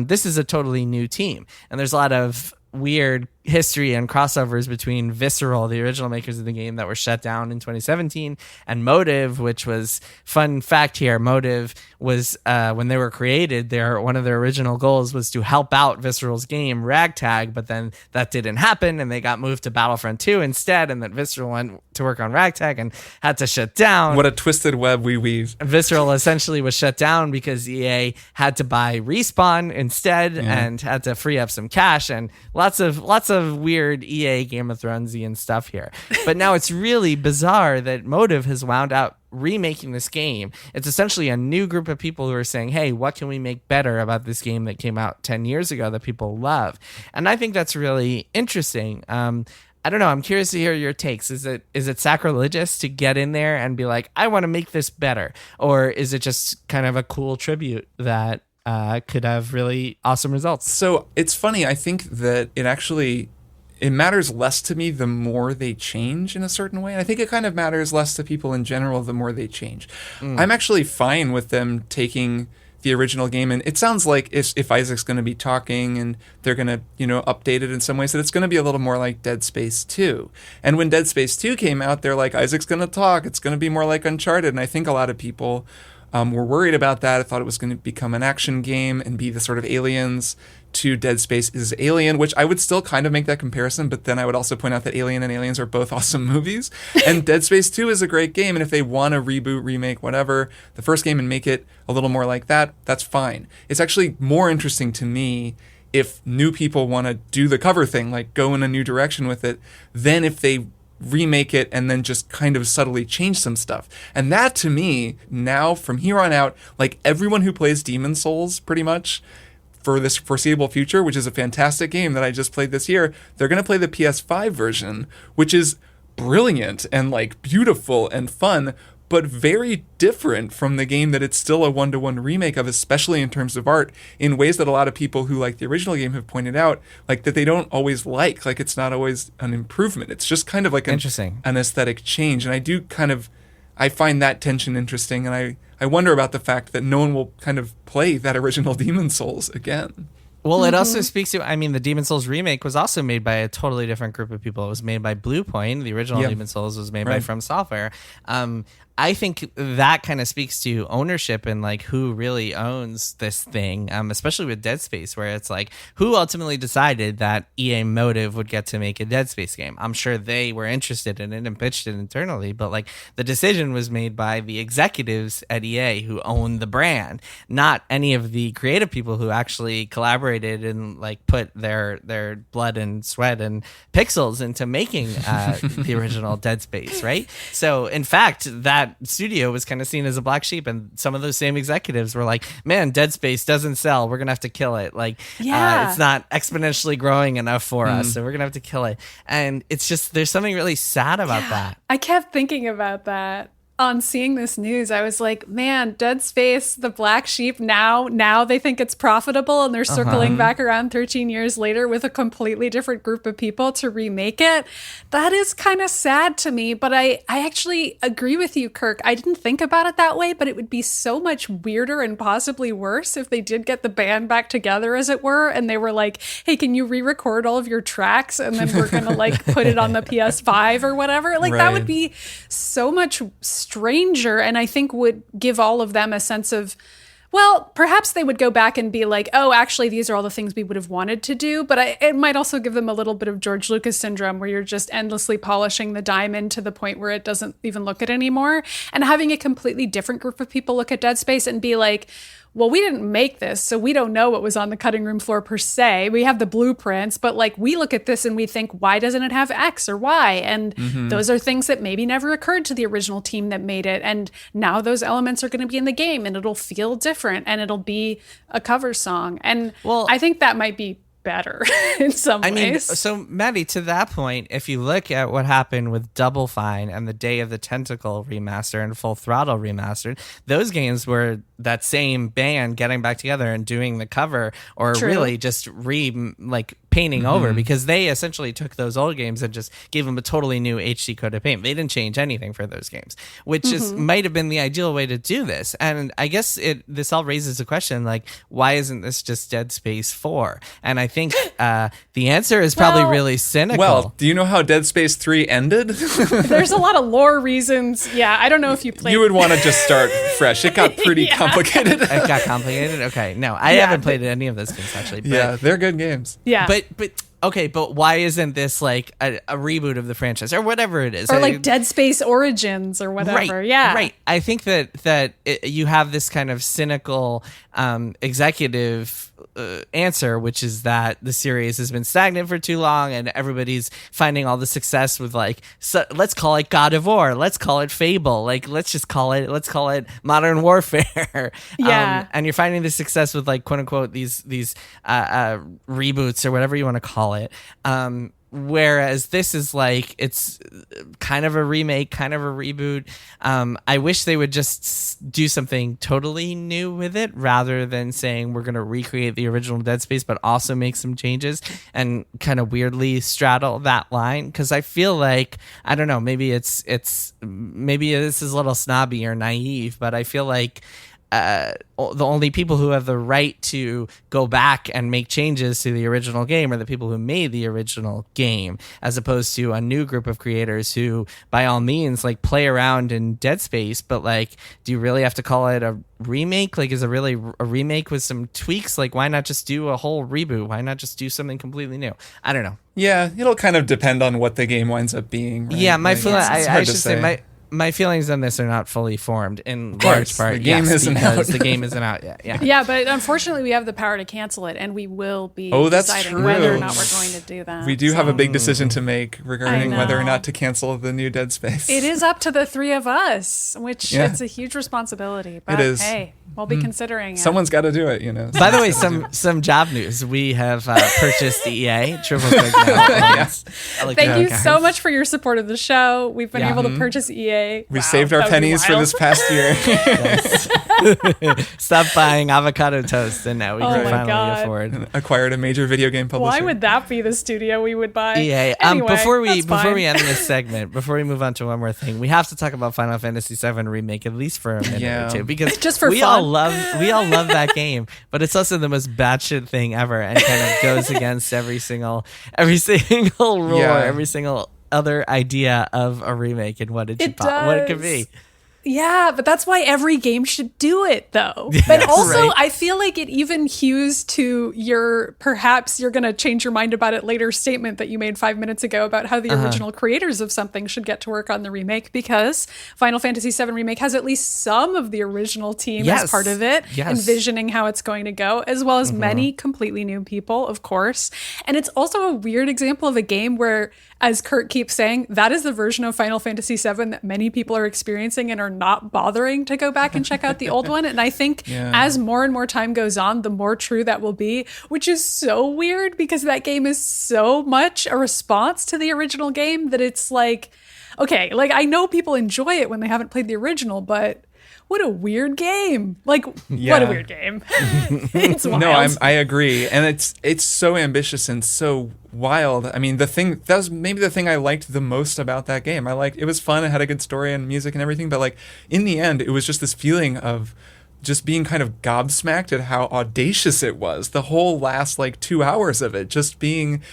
this is a totally new team. And there's a lot of weird history and crossovers between Visceral, the original makers of the game that were shut down in 2017, and Motive, which was, fun fact here, Motive was, when they were created, one of their original goals was to help out Visceral's game Ragtag, but then that didn't happen and they got moved to Battlefront 2 instead, and then Visceral went to work on Ragtag and had to shut down. What a twisted web we weave. Visceral essentially was shut down because EA had to buy Respawn instead and had to free up some cash, and lots of weird EA Game of Thronesian stuff here. But now it's really bizarre that Motive has wound up remaking this game. It's essentially a new group of people who are saying, hey, what can we make better about this game that came out 10 years ago that people love? And I think that's really interesting. I don't know. I'm curious to hear your takes. Is it sacrilegious to get in there and be like, I want to make this better? Or is it just kind of a cool tribute that could have really awesome results? So it's funny. I think that it matters less to me the more they change in a certain way. And I think it kind of matters less to people in general the more they change. I'm actually fine with them taking the original game, and it sounds like if Isaac's going to be talking and they're going to update it in some ways, that it's going to be a little more like Dead Space 2. And when Dead Space 2 came out, they're like, Isaac's going to talk, it's going to be more like Uncharted. And I think a lot of people were worried about that. I thought it was going to become an action game and be the sort of Aliens to Dead Space is Alien, which I would still kind of make that comparison, but then I would also point out that Alien and Aliens are both awesome movies. And Dead Space 2 is a great game, and if they want to reboot, remake, whatever, the first game and make it a little more like that, that's fine. It's actually more interesting to me if new people want to do the cover thing, like go in a new direction with it, than if they remake it and then just kind of subtly change some stuff. And that, to me, now, from here on out, like everyone who plays Demon's Souls, pretty much, for this foreseeable future, which is a fantastic game that I just played this year, they're going to play the PS5 version, which is brilliant and like beautiful and fun, but very different from the game that it's still a one-to-one remake of, especially in terms of art, in ways that a lot of people who like the original game have pointed out, like that they don't always like it's not always an improvement. It's just kind of like an aesthetic change. And I find that tension interesting, and I wonder about the fact that no one will kind of play that original Demon's Souls again. Well, it also speaks to, I mean, the Demon's Souls remake was also made by a totally different group of people. It was made by Blue Point. The original Demon's Souls was made by From Software. I think that kind of speaks to ownership and like who really owns this thing, especially with Dead Space, where it's like who ultimately decided that EA Motive would get to make a Dead Space game. I'm sure they were interested in it and pitched it internally, but like the decision was made by the executives at EA who own the brand, not any of the creative people who actually collaborated and like put their blood and sweat and pixels into making the original Dead Space, right? So in fact, that studio was kind of seen as a black sheep, and some of those same executives were like, man, Dead Space doesn't sell, we're gonna have to kill it, like it's not exponentially growing enough for us, so we're gonna have to kill it. And it's just, there's something really sad about that. I kept thinking about that on seeing this news. I was like, man, Dead Space, the black sheep, now they think it's profitable, and they're circling back around 13 years later with a completely different group of people to remake it. That is kind of sad to me, but I actually agree with you, Kirk. I didn't think about it that way, but it would be so much weirder and possibly worse if they did get the band back together, as it were, and they were like, hey, can you re-record all of your tracks, and then we're gonna like put it on the PS5 or whatever. Like that would be so much stranger, and I think would give all of them a sense of, well, perhaps they would go back and be like, oh, actually, these are all the things we would have wanted to do. But it might also give them a little bit of George Lucas syndrome, where you're just endlessly polishing the diamond to the point where it doesn't even look it anymore. And having a completely different group of people look at Dead Space and be like, well, we didn't make this, so we don't know what was on the cutting room floor per se. We have the blueprints, but like we look at this and we think, why doesn't it have X or Y? And those are things that maybe never occurred to the original team that made it. And now those elements are going to be in the game, and it'll feel different, and it'll be a cover song. And I think that might be better in some ways. I mean, so Maddie, to that point, if you look at what happened with Double Fine and the Day of the Tentacle remaster and Full Throttle remastered, those games were that same band getting back together and doing the cover, or really just painting over, because they essentially took those old games and just gave them a totally new HD coded paint. They didn't change anything for those games, which might have been the ideal way to do this. And I guess this all raises a question, like, why isn't this just Dead Space 4? And I think the answer is probably really cynical. Well, do you know how Dead Space 3 ended? There's a lot of lore reasons. Yeah, I don't know if you played. You would want to just start fresh. It got pretty complicated. It got complicated? Okay. No, I haven't played any of those games, actually. But, they're good games. Yeah. But why isn't this like a reboot of the franchise or whatever it is? Or like Dead Space Origins or whatever. Right, right. I think that you have this kind of cynical executive answer, which is that the series has been stagnant for too long, and everybody's finding all the success with let's call it God of War, let's call it Fable, let's call it Modern Warfare. And you're finding the success with like quote unquote these reboots or whatever you want to call it. Whereas this is like, it's kind of a remake, kind of a reboot. I wish they would just do something totally new with it, rather than saying we're going to recreate the original Dead Space, but also make some changes and kind of weirdly straddle that line. Because I feel like, I don't know, maybe maybe this is a little snobby or naive, but I feel like the only people who have the right to go back and make changes to the original game are the people who made the original game, as opposed to a new group of creators who, by all means, like play around in Dead Space, but like, do you really have to call it a remake? Like, is it really a remake with some tweaks? Like, why not just do a whole reboot? Why not just do something completely new? I don't know. Yeah, it'll kind of depend on what the game winds up being. Right? Yeah, I should say my feelings on this are not fully formed in large part. The game isn't out. The game isn't out yet. Yeah. Yeah, but unfortunately, we have the power to cancel it, and we will be deciding true. whether or not we're going to do that. We do have a big decision to make regarding whether or not to cancel the new Dead Space. It is up to the three of us, which it's a huge responsibility. But it is. Hey, We'll be considering it. Someone's got to do it, By the way, some job news. We have purchased EA. Triple click now. Thank you so much for your support of the show. We've been able to purchase EA. We saved our pennies for this past year. Stop buying avocado toast, and now we can finally afford. And acquired a major video game publisher. Why would that be the studio we would buy? EA. Anyway, before we end this segment, before we move on to one more thing, we have to talk about Final Fantasy VII Remake at least for a minute or two, because just for we fun. all love that game, but it's also the most batshit thing ever, and kind of goes against every single rule, every single other idea of a remake and what it could be. Yeah, but that's why every game should do it, though. But also, I feel like it even hews to your perhaps you're going to change your mind about it later statement that you made 5 minutes ago about how the original creators of something should get to work on the remake, because Final Fantasy VII Remake has at least some of the original team as part of it, envisioning how it's going to go, as well as many completely new people, of course. And it's also a weird example of a game where, as Kirk keeps saying, that is the version of Final Fantasy VII that many people are experiencing and are not bothering to go back and check out the old one. And I think as more and more time goes on, the more true that will be, which is so weird because that game is so much a response to the original game that it's like, okay, like I know people enjoy it when they haven't played the original, but what a weird game. Like, what a weird game. It's wild. No, I agree. And it's so ambitious and so wild. I mean, that was maybe the thing I liked the most about that game. It was fun. It had a good story and music and everything. But like in the end, it was just this feeling of just being kind of gobsmacked at how audacious it was. The whole last 2 hours of it, just being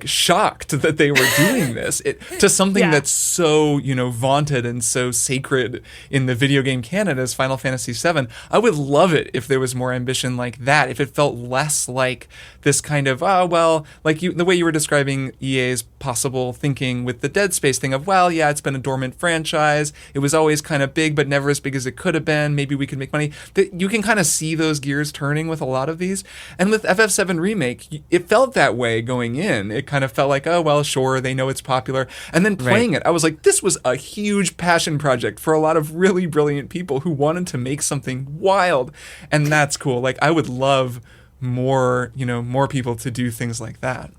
shocked that they were doing this to something that's so, vaunted and so sacred in the video game canon as Final Fantasy VII. I would love it if there was more ambition like that, if it felt less like this kind of, the way you were describing EA's possible thinking with the Dead Space thing of, it's been a dormant franchise. It was always kind of big, but never as big as it could have been. Maybe we could make money. You can kind of see those gears turning with a lot of these. And with FF7 Remake, it felt that way going in. It kind of felt like, sure, they know it's popular. And then playing it, I was like, this was a huge passion project for a lot of really brilliant people who wanted to make something wild. And that's cool. I would love more people to do things like that.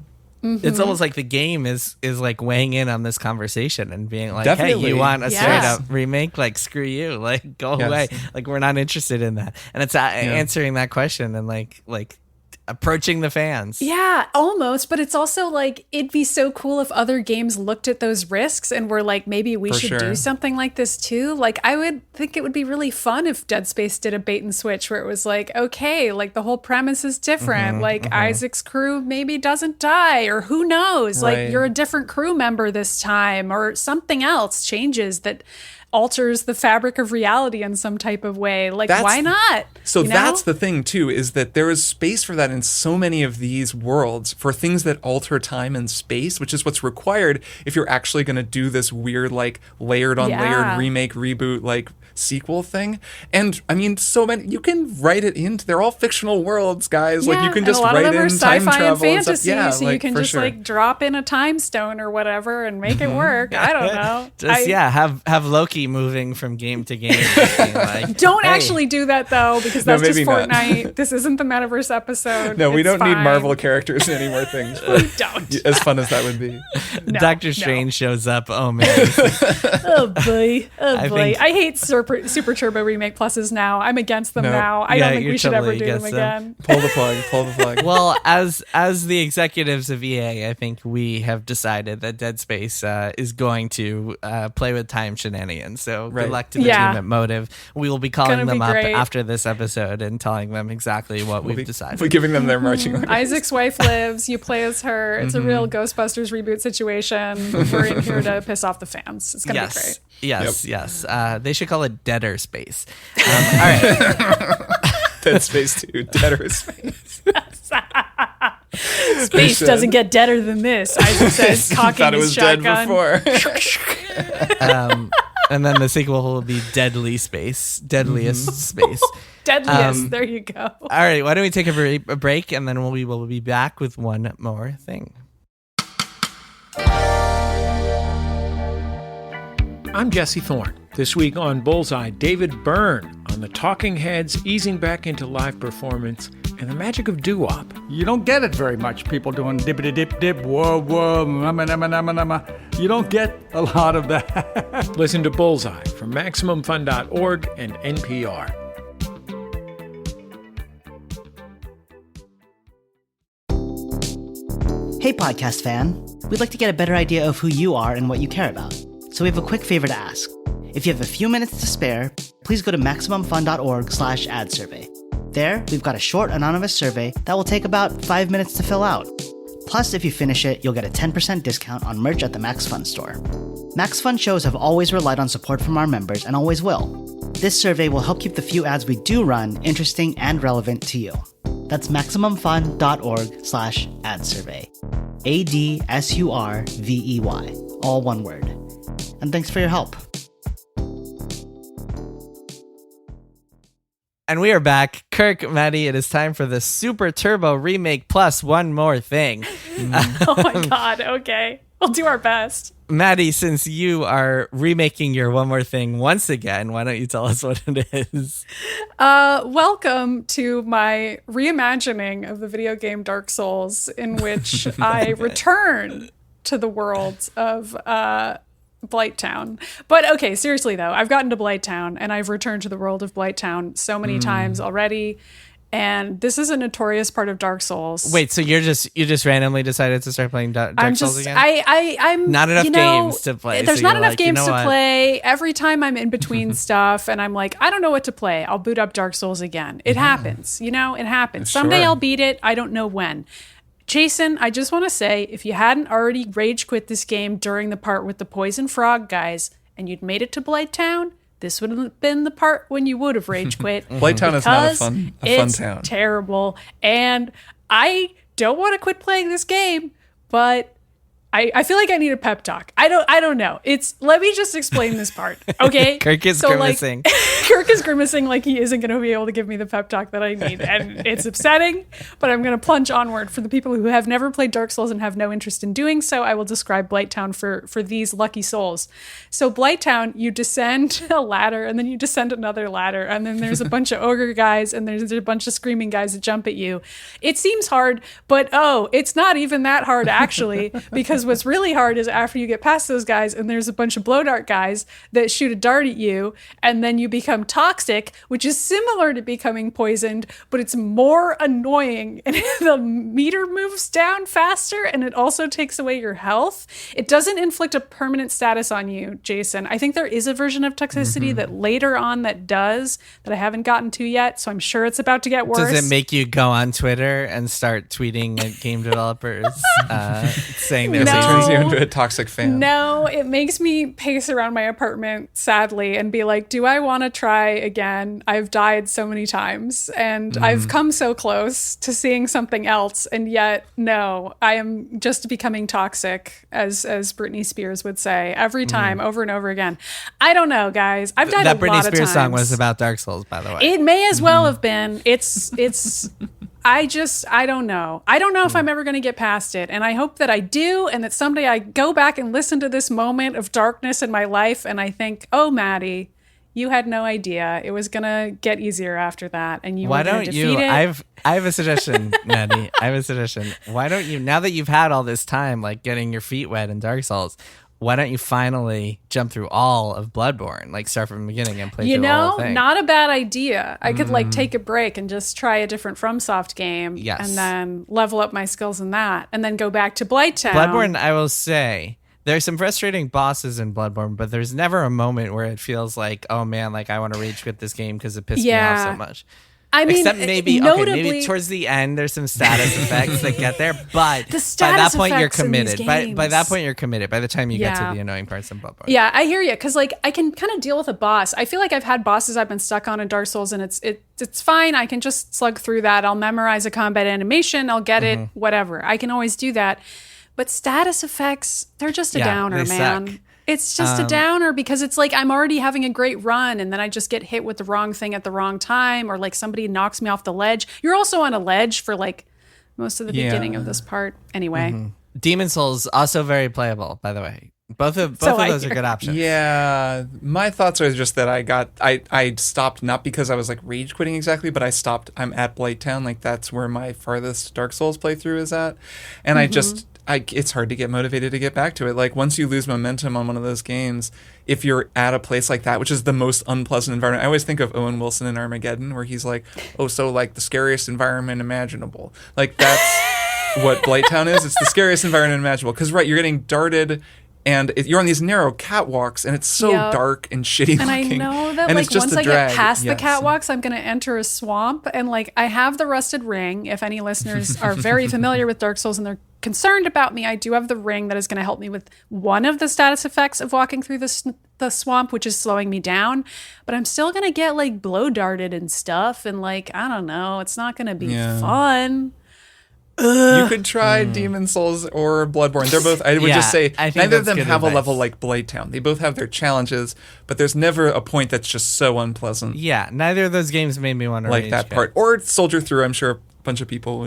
Mm-hmm. It's almost like the game is like weighing in on this conversation and being like, Definitely. hey, you want a straight up remake? Screw you. Go away. We're not interested in that. And it's answering that question and like approaching the fans. Yeah, almost. But it's also it'd be so cool if other games looked at those risks and were like, maybe we should do something like this too. I would think it would be really fun if Dead Space did a bait and switch where it was okay, the whole premise is different. Isaac's crew maybe doesn't die, or who knows? You're a different crew member this time, or something else changes that alters the fabric of reality in some type of way. Why not? So that's the thing too, is that there is space for that in so many of these worlds, for things that alter time and space, which is what's required if you're actually going to do this weird layered on layered remake, reboot, sequel thing. And I mean, so many, you can write it into, they're all fictional worlds, guys. You can just write in time travel and fantasy, and stuff. Yeah, so you can just drop in a time stone or whatever and make it work. I don't know. Just have Loki moving from game to game. Don't actually do that though, because that's just Fortnite. This isn't the Metaverse episode. No, we don't need Marvel characters in any more things. We don't. As fun as that would be. No, Doctor Strange shows up. Oh man. Oh boy. I hate Super Turbo Remake Pluses now. I'm against them now. I don't think we should ever do them again. Pull the plug. Well, as the executives of EA, I think we have decided that Dead Space is going to play with time shenanigans. So good luck to the team at Motive. We will be calling them up after this episode and telling them exactly what we've decided. We're giving them their marching orders. Isaac's wife lives. You play as her. It's a real Ghostbusters reboot situation. We're in here to piss off the fans. It's going to be great. Yes. They should call it Deader Space. All right. Dead Space 2. Deader Space. Space doesn't get deader than this, Isaac says, cocking his shotgun. Thought it was dead before. And then the sequel will be Deadly Space. Deadliest Space. Deadliest. There you go. All right. Why don't we take a break, and then we will be back with one more thing. I'm Jesse Thorne. This week on Bullseye, David Byrne on the talking heads easing back into live performance and the magic of doo-wop. You don't get it very much, people doing dippity-dip-dip, whoa, nama. You don't get a lot of that. Listen to Bullseye from MaximumFun.org and NPR. Hey podcast fan, we'd like to get a better idea of who you are and what you care about. So we have a quick favor to ask. If you have a few minutes to spare, please go to MaximumFun.org/ad survey. There, we've got a short anonymous survey that will take about 5 minutes to fill out. Plus, if you finish it, you'll get a 10% discount on merch at the Max Fun store. Max Fun shows have always relied on support from our members and always will. This survey will help keep the few ads we do run interesting and relevant to you. That's MaximumFun.org/ad survey. ADSURVEY. All one word. And thanks for your help. And we are back. Kirk, Maddie, it is time for the Super Turbo Remake Plus One More Thing. Oh my God. Okay. We'll do our best. Maddie, since you are remaking your One More Thing once again, why don't you tell us what it is? Welcome to my reimagining of the video game Dark Souls, in which I return to the world of Blighttown. But okay, seriously though, I've gotten to Blighttown and I've returned to the world of Blighttown so many times already. And this is a notorious part of Dark Souls. Wait, so you just randomly decided to start playing Dark Souls again? I'm not enough games to play. There's so not enough like, games to play. Every time I'm in between stuff and I'm like, I don't know what to play, I'll boot up Dark Souls again. It happens, it happens. Someday I'll beat it. I don't know when. Jason, I just want to say, if you hadn't already rage quit this game during the part with the poison frog guys and you'd made it to Blighttown, this would have been the part when you would have rage quit. Blighttown is not a fun town. It's terrible. And I don't want to quit playing this game, but I feel like I need a pep talk. I don't know. Let me just explain this part, okay? Kirk is grimacing. Kirk is grimacing like he isn't going to be able to give me the pep talk that I need, and it's upsetting. But I'm going to plunge onward. For the people who have never played Dark Souls and have no interest in doing so, I will describe Blighttown for these lucky souls. So Blighttown, you descend a ladder, and then you descend another ladder, and then there's a bunch of ogre guys, and there's a bunch of screaming guys that jump at you. It seems hard, but it's not even that hard actually, because what's really hard is after you get past those guys and there's a bunch of blow dart guys that shoot a dart at you, and then you become toxic, which is similar to becoming poisoned, but it's more annoying, and the meter moves down faster, and it also takes away your health. It doesn't inflict a permanent status on you, Jason. I think there is a version of toxicity that later on that I haven't gotten to yet, so I'm sure it's about to get worse. Does it make you go on Twitter and start tweeting at game developers saying there's It turns you into a toxic fan. No, it makes me pace around my apartment sadly and be like, do I want to try again? I've died so many times and I've come so close to seeing something else, and yet no, I am just becoming toxic, as Britney Spears would say, every time, over and over again. I don't know, guys. I've died that a Britney lot of Spears times. song was about Dark Souls, by the way. It may as well have been. It's I don't know. I don't know if I'm ever going to get past it. And I hope that I do, and that someday I go back and listen to this moment of darkness in my life and I think, oh, Maddie, you had no idea. It was going to get easier after that. And you were going to defeat it. I have a suggestion, Maddie. I have a suggestion. Why don't you, now that you've had all this time, like getting your feet wet in Dark Souls, why don't you finally jump through all of Bloodborne? Like start from the beginning and play through the whole thing. Not a bad idea. I could take a break and just try a different FromSoft game. Yes. And then level up my skills in that. And then go back to Blighttown. Bloodborne, I will say, there's some frustrating bosses in Bloodborne, but there's never a moment where it feels like, oh man, like I want to rage quit this game because it pissed me off so much. I mean, except maybe notably, towards the end, there's some status effects that get there, but the by that status point you're effects in committed. these By games. that point you're committed. By the time you get to the annoying parts of Bloodborne. Yeah, I hear you, because like I can kind of deal with a boss. I feel like I've had bosses I've been stuck on in Dark Souls, and it's fine. I can just slug through that. I'll memorize a combat animation. I'll get it. Whatever. I can always do that. But status effects, they're just a downer, man. Suck. It's just a downer, because it's like I'm already having a great run and then I just get hit with the wrong thing at the wrong time, or like somebody knocks me off the ledge. You're also on a ledge for like most of the beginning of this part. Anyway. Demon Souls, also very playable, by the way. Both of those are good options. Yeah, my thoughts are just that I stopped not because I was like rage quitting exactly, but I'm at Blighttown, like that's where my farthest Dark Souls playthrough is at, and it's hard to get motivated to get back to it. Like once you lose momentum on one of those games, if you're at a place like that, which is the most unpleasant environment, I always think of Owen Wilson in Armageddon, where he's like, oh, so like the scariest environment imaginable. Like that's what Blighttown is. It's the scariest environment imaginable because you're getting darted. And you're on these narrow catwalks, and it's so dark and shitty and looking. And I know that, and like, once I get past the yes. catwalks, I'm going to enter a swamp. And, like, I have the rusted ring. If any listeners are very familiar with Dark Souls and they're concerned about me, I do have the ring that is going to help me with one of the status effects of walking through the swamp, which is slowing me down. But I'm still going to get, like, blow darted and stuff. And, like, I don't know. It's not going to be fun. You could try Demon Souls or Bloodborne. They're both, I would just say, neither of them have a level like Blighttown. They both have their challenges, but there's never a point that's just so unpleasant. Yeah, neither of those games made me want to like that part. Or Soldier Through, I'm sure a bunch of people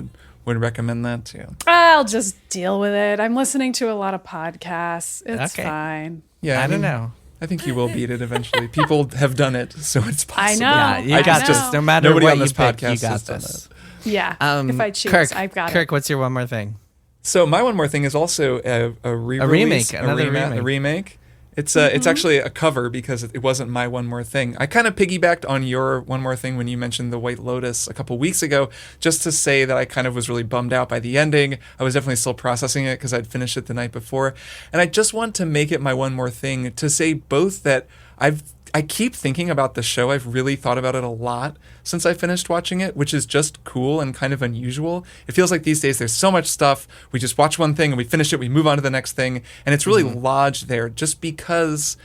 would recommend that too. I'll just deal with it. I'm listening to a lot of podcasts. It's fine. Yeah, I don't know. I think you will beat it eventually. People have done it, so it's possible. I know. Yeah, you got this. No matter nobody what on this you pick, podcast you got has done this. it. Yeah, if I choose, Kirk, I've got Kirk, it. what's your one more thing? So my one more thing is also a re-release, remake. A remake. It's actually a cover because it wasn't my one more thing. I kind of piggybacked on your one more thing when you mentioned the White Lotus a couple weeks ago, just to say that I kind of was really bummed out by the ending. I was definitely still processing it because I'd finished it the night before, and I just want to make it my one more thing to say both that I keep thinking about the show. I've really thought about it a lot since I finished watching it, which is just cool and kind of unusual. It feels like these days there's so much stuff. We just watch one thing and we finish it, we move on to the next thing. And it's really lodged there just because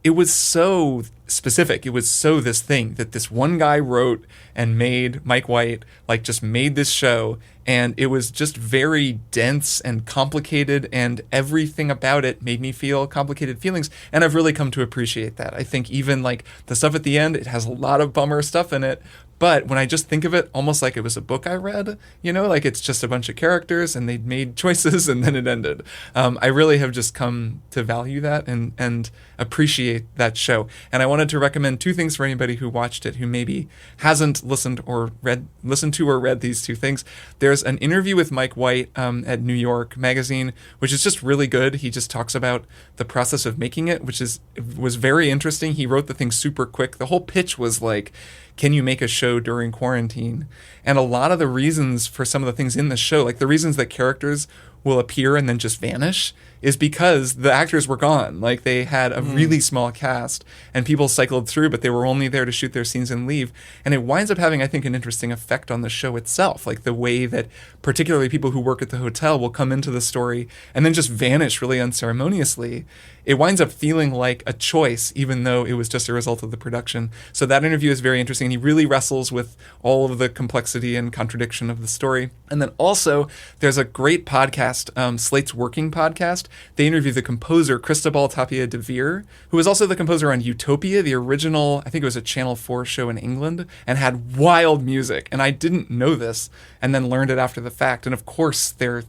it was so specific. It was so this thing that this one guy wrote and made, Mike White, like just made this show. And it was just very dense and complicated, and everything about it made me feel complicated feelings. And I've really come to appreciate that. I think even like the stuff at the end, it has a lot of bummer stuff in it. But when I just think of it almost like it was a book I read, like it's just a bunch of characters and they made choices and then it ended. I really have just come to value that and appreciate that show. And I wanted to recommend two things for anybody who watched it who maybe hasn't listened to or read these two things. There's an interview with Mike White at New York Magazine, which is just really good. He just talks about the process of making it, which was very interesting. He wrote the thing super quick. The whole pitch was like, can you make a show during quarantine? And a lot of the reasons for some of the things in the show, like the reasons that characters will appear and then just vanish, is because the actors were gone. Like they had a really small cast and people cycled through, but they were only there to shoot their scenes and leave. And it winds up having, I think, an interesting effect on the show itself. Like the way that particularly people who work at the hotel will come into the story and then just vanish really unceremoniously. It winds up feeling like a choice, even though it was just a result of the production. So that interview is very interesting. He really wrestles with all of the complexity and contradiction of the story. And then also, there's a great podcast, Slate's Working Podcast. They interview the composer, Cristobal Tapia de Veer, who was also the composer on Utopia, the original, I think it was a Channel 4 show in England, and had wild music. And I didn't know this, and then learned it after the fact. And of course, they're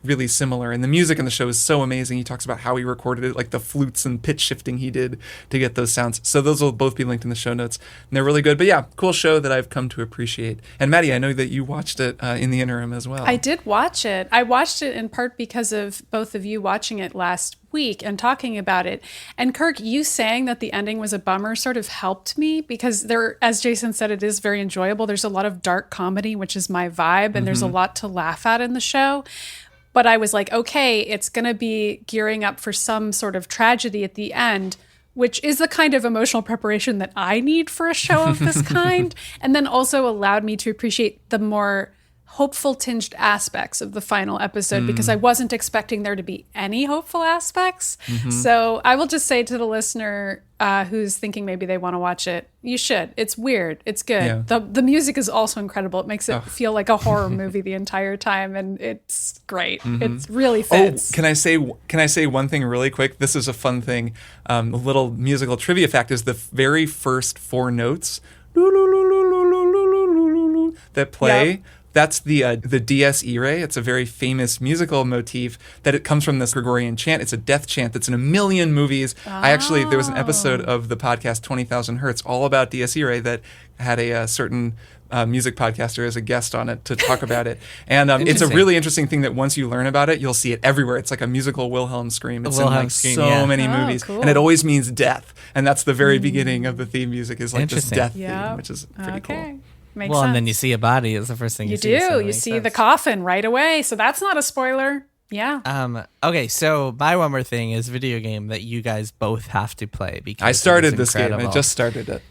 really similar, and the music in the show is so amazing. He talks about how he recorded it, like the flutes and pitch shifting he did to get those sounds. So those will both be linked in the show notes, and they're really good. But yeah, cool show that I've come to appreciate. And Maddie, I know that you watched it in the interim as well. I did watch it. I watched it in part because of both of you watching it last week and talking about it. And Kirk, you saying that the ending was a bummer sort of helped me because there, as Jason said, it is very enjoyable. There's a lot of dark comedy, which is my vibe, and there's a lot to laugh at in the show. But I was like, okay, it's going to be gearing up for some sort of tragedy at the end, which is the kind of emotional preparation that I need for a show of this kind. And then also allowed me to appreciate the more hopeful tinged aspects of the final episode because I wasn't expecting there to be any hopeful aspects. So I will just say to the listener who's thinking maybe they want to watch it, you should. It's weird. It's good. Yeah. The music is also incredible. It makes it feel like a horror movie the entire time, and it's great. It really fits. Oh, can I say one thing really quick? This is a fun thing. A little musical trivia fact is the very first four notes that play. Yep. That's the Dies Irae. It's a very famous musical motif that it comes from this Gregorian chant. It's a death chant that's in a million movies. There was an episode of the podcast 20,000 Hertz all about Dies Irae that had a certain music podcaster as a guest on it to talk about it. And it's a really interesting thing that once you learn about it, you'll see it everywhere. It's like a musical Wilhelm scream. It's in like so many movies. Cool. And it always means death. And that's the very beginning of the theme music is like this death theme, which is pretty cool. Makes sense. And then you see a body is the first thing you see. You see the coffin right away. So that's not a spoiler. Yeah. Okay, so my one more thing is video game that you guys both have to play because I started this game. I just started it.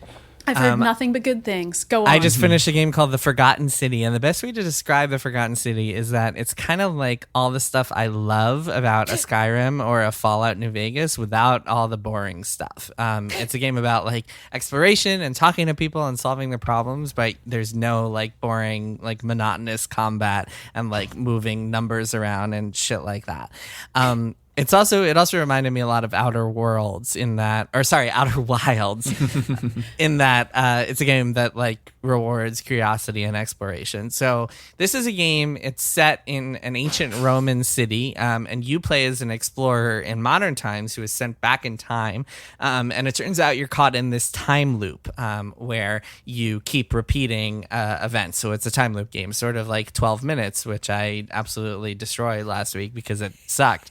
I've heard nothing but good things. Go on. I just finished a game called The Forgotten City, and the best way to describe The Forgotten City is that it's kind of like all the stuff I love about a Skyrim or a Fallout New Vegas without all the boring stuff. It's a game about like exploration and talking to people and solving their problems, but there's no like boring, like monotonous combat and like moving numbers around and shit like that. It also reminded me a lot of Outer Wilds in that it's a game that like rewards curiosity and exploration. So this is a game, it's set in an ancient Roman city, and you play as an explorer in modern times who is sent back in time. And it turns out you're caught in this time loop where you keep repeating events. So it's a time loop game, sort of like 12 minutes, which I absolutely destroyed last week because it sucked.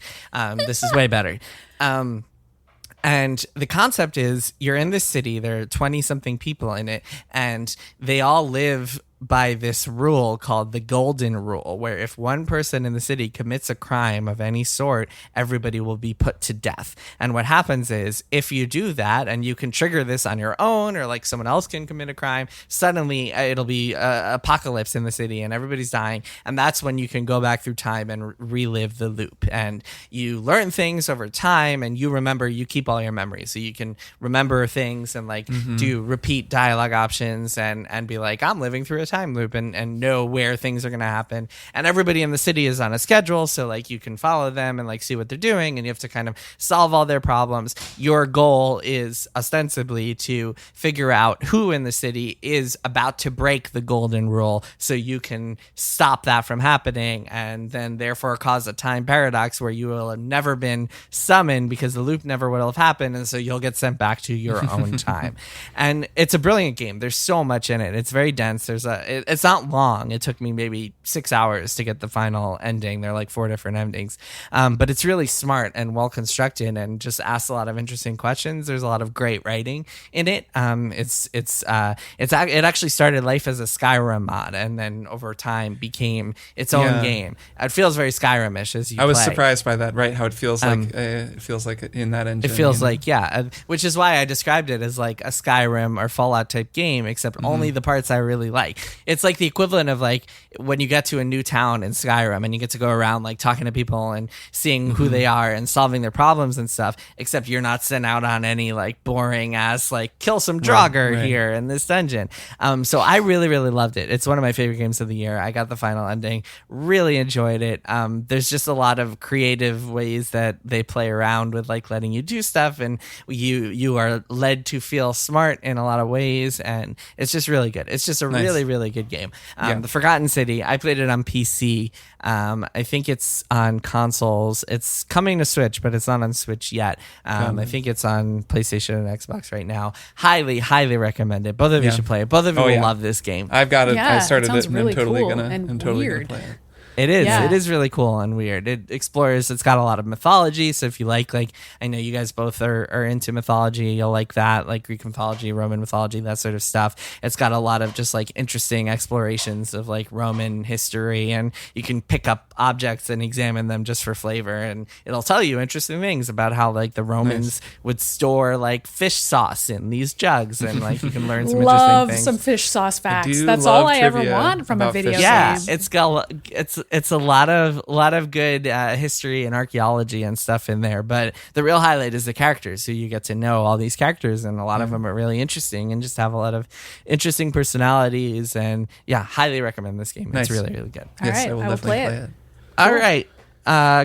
This is way better. And the concept is you're in this city, there are 20-something people in it, and they all live by this rule called the Golden Rule, where if one person in the city commits a crime of any sort, everybody will be put to death. And what happens is if you do that, and you can trigger this on your own, or like someone else can commit a crime, suddenly it'll be apocalypse in the city and everybody's dying. And that's when you can go back through time and relive the loop. And you learn things over time, and you keep all your memories. So you can remember things and like do repeat dialogue options and be like, I'm living through a time loop and know where things are going to happen. And everybody in the city is on a schedule, so like you can follow them and like see what they're doing, and you have to kind of solve all their problems. Your goal is ostensibly to figure out who in the city is about to break the Golden Rule, so you can stop that from happening, and then therefore cause a time paradox where you will have never been summoned because the loop never would have happened, and so you'll get sent back to your own time. And it's a brilliant game. There's so much in it. It's very dense. It's not long. It took me maybe 6 hours to get the final ending. There are like 4 different endings, but it's really smart and well constructed, and just asks a lot of interesting questions. There's a lot of great writing in it. It actually started life as a Skyrim mod, and then over time became its own game. It feels very Skyrimish as you play. I was surprised by that. Right, how it feels like in that engine. It feels like which is why I described it as like a Skyrim or Fallout type game, except only the parts I really like. It's like the equivalent of like when you get to a new town in Skyrim and you get to go around like talking to people and seeing who they are and solving their problems and stuff, except you're not sent out on any like boring ass like kill some Draugr here in this dungeon. So I really, really loved it. It's one of my favorite games of the year. I got the final ending, really enjoyed it. There's just a lot of creative ways that they play around with like letting you do stuff, and you are led to feel smart in a lot of ways, and it's just really good. It's just a really, really good game. The Forgotten City, I played it on PC. I think it's on consoles. It's coming to Switch, but it's not on Switch yet. I think it's on PlayStation and Xbox right now. Highly, highly recommend it. Both of you should play it. Both of you will love this game. I've got it. I started it, and really I'm totally cool gonna and play it. It is. Yeah. It is really cool and weird. It explores. It's got a lot of mythology. So if you like, I know you guys both are into mythology. You'll like that, like Greek mythology, Roman mythology, that sort of stuff. It's got a lot of just like interesting explorations of like Roman history, and you can pick up objects and examine them just for flavor, and it'll tell you interesting things about how like the Romans would store like fish sauce in these jugs, and like you can learn some interesting things. Some fish sauce facts. That's all I ever want from a video game. Yeah, it's a lot of good history and archaeology and stuff in there, but the real highlight is the characters. So you get to know all these characters, and a lot of them are really interesting and just have a lot of interesting personalities. And highly recommend this game. It's really, really good. All right, I will definitely play it. All right.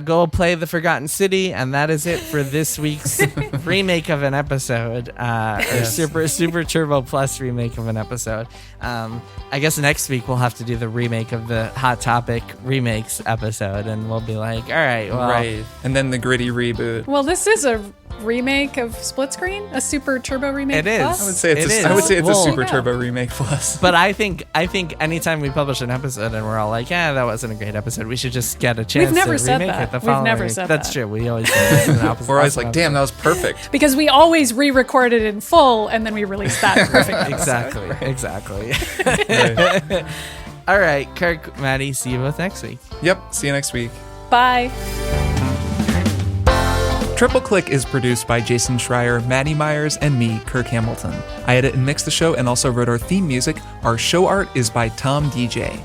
Go play The Forgotten City, and that is it for this week's remake of an episode, or Super Turbo Plus remake of an episode. I guess next week we'll have to do the remake of the Hot Topic Remakes episode, and we'll be like, all right, well. Right. And then the gritty reboot. Well, this is a remake of Split Screen, a Super Turbo Remake It is. Plus? I would say it's a Super Turbo Remake Plus. But I think anytime we publish an episode and we're all like, yeah, that wasn't a great episode, we should just get a chance We've never to said remake that. it the We've following never week. said That's that. true. We always say this is an We're always like, damn, that was perfect. Because we always re-record it in full and then we release that perfect Exactly. Right. All right, Kirk, Maddie, see you both next week. Yep. See you next week. Bye. Triple Click is produced by Jason Schreier, Maddie Myers, and me, Kirk Hamilton. I edit and mix the show and also wrote our theme music. Our show art is by Tom DJ.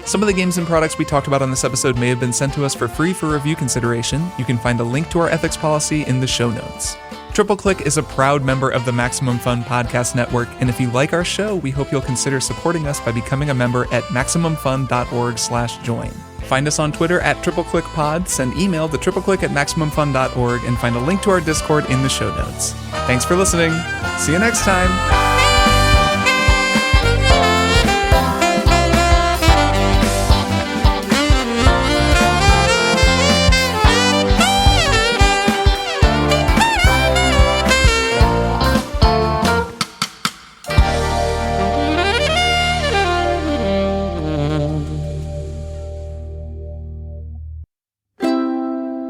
Some of the games and products we talked about on this episode may have been sent to us for free for review consideration. You can find a link to our ethics policy in the show notes. Triple Click is a proud member of the Maximum Fun Podcast Network, and if you like our show, we hope you'll consider supporting us by becoming a member at MaximumFun.org/join. Find us on Twitter at TripleClickPod, send email to tripleclick@MaximumFun.org, and find a link to our Discord in the show notes. Thanks for listening. See you next time.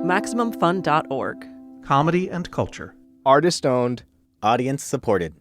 MaximumFun.org. Comedy and culture. Artist owned. Audience supported.